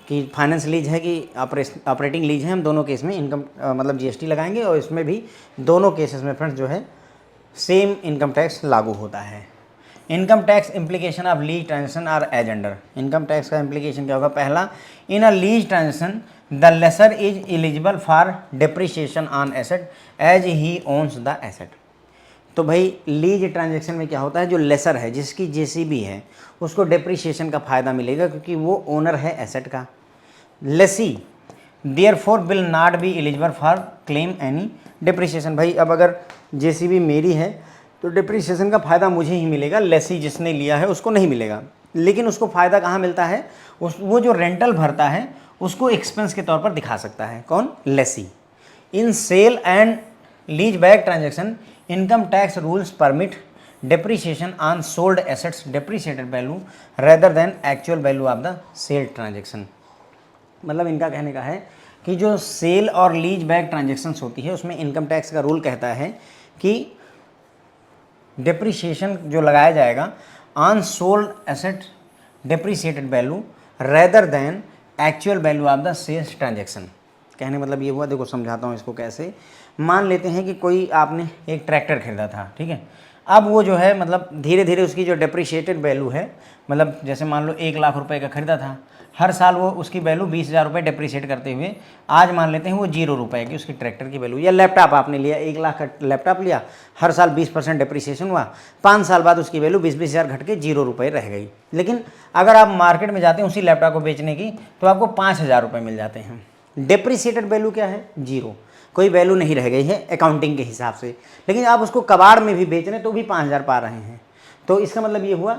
कि फाइनेंस लीज है कि ऑपरेटिंग लीज है, हम दोनों केस में इनकम मतलब जीएसटी लगाएंगे और इसमें भी दोनों केसेस में फ्रेंड्स जो है सेम इनकम टैक्स लागू होता है। Income tax implication of lease transaction are as under. Income tax का इम्प्लीकेशन क्या होगा? पहला, in a lease transaction the lessor is eligible for depreciation on asset as he owns the asset. तो भाई लीज ट्रांजैक्शन में क्या होता है, जो लेसर है जिसकी जेसीबी है उसको डिप्रिसिएशन का फ़ायदा मिलेगा क्योंकि वो ओनर है एसेट का। Lessee therefore will not be eligible for claim any depreciation. भाई अब अगर जेसीबी मेरी है तो डिप्रिसिएशन का फ़ायदा मुझे ही मिलेगा, लेसी जिसने लिया है उसको नहीं मिलेगा। लेकिन उसको फ़ायदा कहाँ मिलता है? वो जो रेंटल भरता है उसको एक्सपेंस के तौर पर दिखा सकता है। कौन? Lessee. In sale and lease back transaction income tax rules permit depreciation on sold assets depreciated value rather than actual value of the sale transaction। मतलब इनका कहने का है कि जो सेल और लीज बैक ट्रांजेक्शन्स होती है उसमें इनकम टैक्स का रूल कहता है कि डिप्रिसिएशन जो लगाया जाएगा on sold asset depreciated value rather than actual value of the sales transaction. कहने मतलब ये हुआ, देखो समझाता हूँ इसको कैसे। मान लेते हैं कि कोई आपने एक ट्रैक्टर खरीदा था, ठीक है। अब वो जो है मतलब धीरे धीरे उसकी जो डेप्रिशिएटेड वैल्यू है, मतलब जैसे मान लो 1,00,000 रुपए का खरीदा था, हर साल वो उसकी वैल्यू 20,000 रुपये डेप्रिशिएट करते हुए आज मान लेते हैं वो 0 रुपये की उसकी ट्रैक्टर की वैल्यू। या लैपटॉप आपने लिया, 1,00,000 का लैपटॉप लिया, हर साल 20% डेप्रिसिएशन हुआ, 5 साल बाद उसकी वैल्यू 20,000 घट के 0 रुपये रह गई। लेकिन अगर आप मार्केट में जाते हैं उसी लैपटॉप को बेचने की तो आपको 5,000 रुपये मिल जाते हैं। डेप्रिसिएटेड वैल्यू क्या है? 0, कोई वैल्यू नहीं रह गई है अकाउंटिंग के हिसाब से। लेकिन आप उसको कबाड़ में भी बेच रहे हैं तो भी 5,000 पा रहे हैं। तो इसका मतलब ये हुआ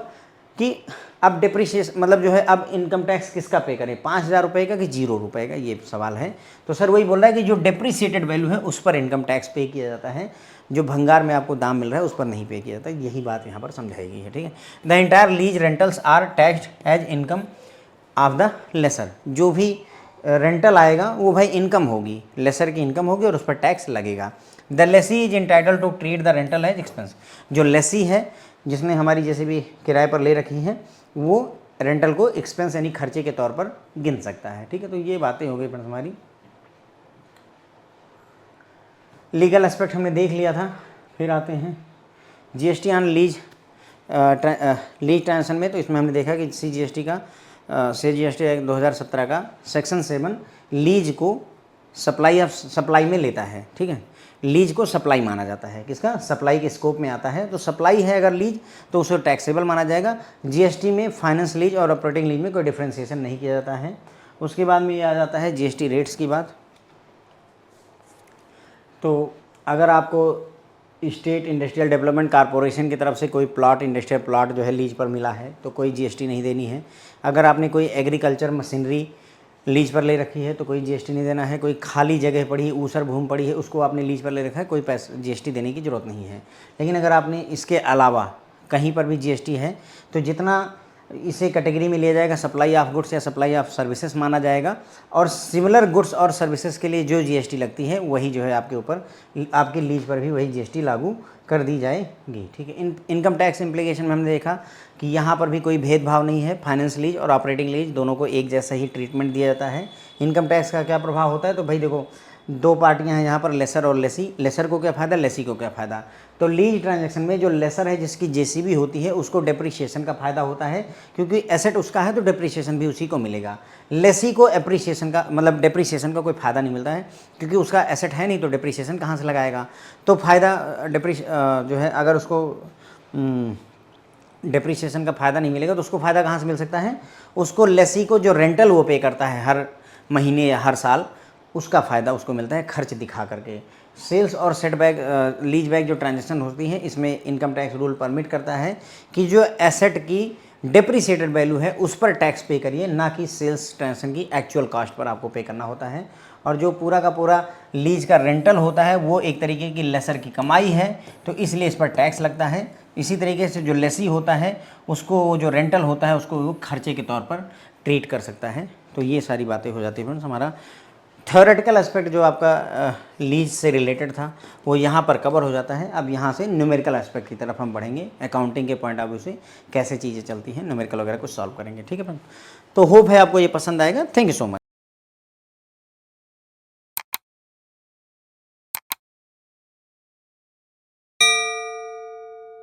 कि अब डेप्रिसिएशन मतलब जो है, अब इनकम टैक्स किसका पे करें, 5,000 रुपये का कि 0 रुपये का, ये सवाल है। तो सर वही बोल रहा है कि जो डेप्रिसिएटेड वैल्यू है उस पर इनकम टैक्स पे किया जाता है, जो भंगार में आपको दाम मिल रहा है उस पर नहीं पे किया जाता। यही बात यहाँ पर समझाई गई है, ठीक है। The entire lease rentals are taxed as income of the lessor. जो भी रेंटल आएगा वो भाई इनकम होगी, लेसर की इनकम होगी और उस पर टैक्स लगेगा। The lessee is entitled to treat the rental as expense. जो लेसी है, जिसने हमारी जैसे भी किराए पर ले रखी हैं, वो रेंटल को एक्सपेंस यानी खर्चे के तौर पर गिन सकता है, ठीक है। तो ये बातें हो गई फ्रेंड्स हमारी। लीगल एस्पेक्ट हमने देख लिया था। फिर आते हैं GST on lease lease transaction में। तो इसमें हमने देखा कि CGST का CGST एक्ट 2017 का सेक्शन 7 लीज को सप्लाई में लेता है, ठीक है। लीज को सप्लाई माना जाता है, किसका? सप्लाई के स्कोप में आता है। तो सप्लाई है अगर लीज तो उसे टैक्सेबल माना जाएगा। जीएसटी में फाइनेंस लीज और ऑपरेटिंग लीज में कोई डिफ्रेंशिएशन नहीं किया जाता है। उसके बाद में ये आ जाता है जीएसटी रेट्स की बात। तो अगर आपको स्टेट इंडस्ट्रियल डेवलपमेंट कॉर्पोरेशन की तरफ से कोई प्लॉट, इंडस्ट्रियल प्लॉट जो है लीज पर मिला है तो कोई जीएसटी नहीं देनी है। अगर आपने कोई एग्रीकल्चर मशीनरी लीज पर ले रखी है तो कोई जीएसटी नहीं देना है। कोई खाली जगह पड़ी, ऊसर भूमि पड़ी है, उसको आपने लीज पर ले रखा है, कोई पैसा जीएसटी देने की ज़रूरत नहीं है। लेकिन अगर आपने इसके अलावा कहीं पर भी जीएसटी है तो जितना इसे कैटेगरी में लिया जाएगा सप्लाई ऑफ गुड्स या सप्लाई ऑफ सर्विसेज माना जाएगा। और सिमिलर गुड्स और सर्विसेज के लिए जो जीएसटी लगती है वही जो है आपके ऊपर, आपकी लीज पर भी वही जीएसटी लागू कर दी जाएगी, ठीक है। इनकम टैक्स इम्प्लीकेशन में हमने देखा कि यहाँ पर भी कोई भेदभाव नहीं है। फाइनेंस लीज और ऑपरेटिंग लीज दोनों को एक जैसा ही ट्रीटमेंट दिया जाता है। इनकम टैक्स का क्या प्रभाव होता है? तो भाई देखो, दो पार्टियां हैं यहाँ पर, लेसर और लेसी। लेसर को क्या फ़ायदा, लेसी को क्या फ़ायदा? तो लीज ट्रांजैक्शन में जो लेसर है, जिसकी जेसीबी होती है, उसको डेप्रिसिएशन का फ़ायदा होता है, क्योंकि एसेट उसका है तो डेप्रिसिएशन भी उसी को मिलेगा। लेसी को एप्रिसिएशन का मतलब डेप्रिसिएशन का कोई फ़ायदा नहीं मिलता है, क्योंकि उसका एसेट है नहीं तो डेप्रिसिएशन कहाँ से लगाएगा। तो फ़ायदा जो है, अगर उसको डेप्रिसिएशन का फ़ायदा नहीं मिलेगा तो उसको फ़ायदा कहाँ से मिल सकता है? उसको लेसी को जो रेंटल वो पे करता है हर महीने या हर साल, उसका फ़ायदा उसको मिलता है खर्च दिखा करके। सेल्स और सेटबैक लीज बैक जो ट्रांजैक्शन होती है, इसमें इनकम टैक्स रूल परमिट करता है कि जो एसेट की डेप्रिसिएटेड वैल्यू है उस पर टैक्स पे करिए, ना कि सेल्स ट्रांजैक्शन की एक्चुअल कॉस्ट पर आपको पे करना होता है। और जो पूरा का पूरा लीज का रेंटल होता है वो एक तरीके की लेसर की कमाई है, तो इसलिए इस पर टैक्स लगता है। इसी तरीके से जो लेसी होता है उसको, जो रेंटल होता है उसको वो खर्चे के तौर पर ट्रीट कर सकता है। तो ये सारी बातें हो जाती है फ्रेंड्स। हमारा थ्योरेटिकल एस्पेक्ट जो आपका लीज से रिलेटेड था वो यहाँ पर कवर हो जाता है। अब यहाँ से न्यूमेरिकल एस्पेक्ट की तरफ हम बढ़ेंगे, अकाउंटिंग के पॉइंट ऑफ व्यू से कैसे चीज़ें चलती हैं, न्यूमेरिकल वगैरह कुछ सॉल्व करेंगे, ठीक है फ्रेंड। तो होप है आपको ये पसंद आएगा। Thank you so much.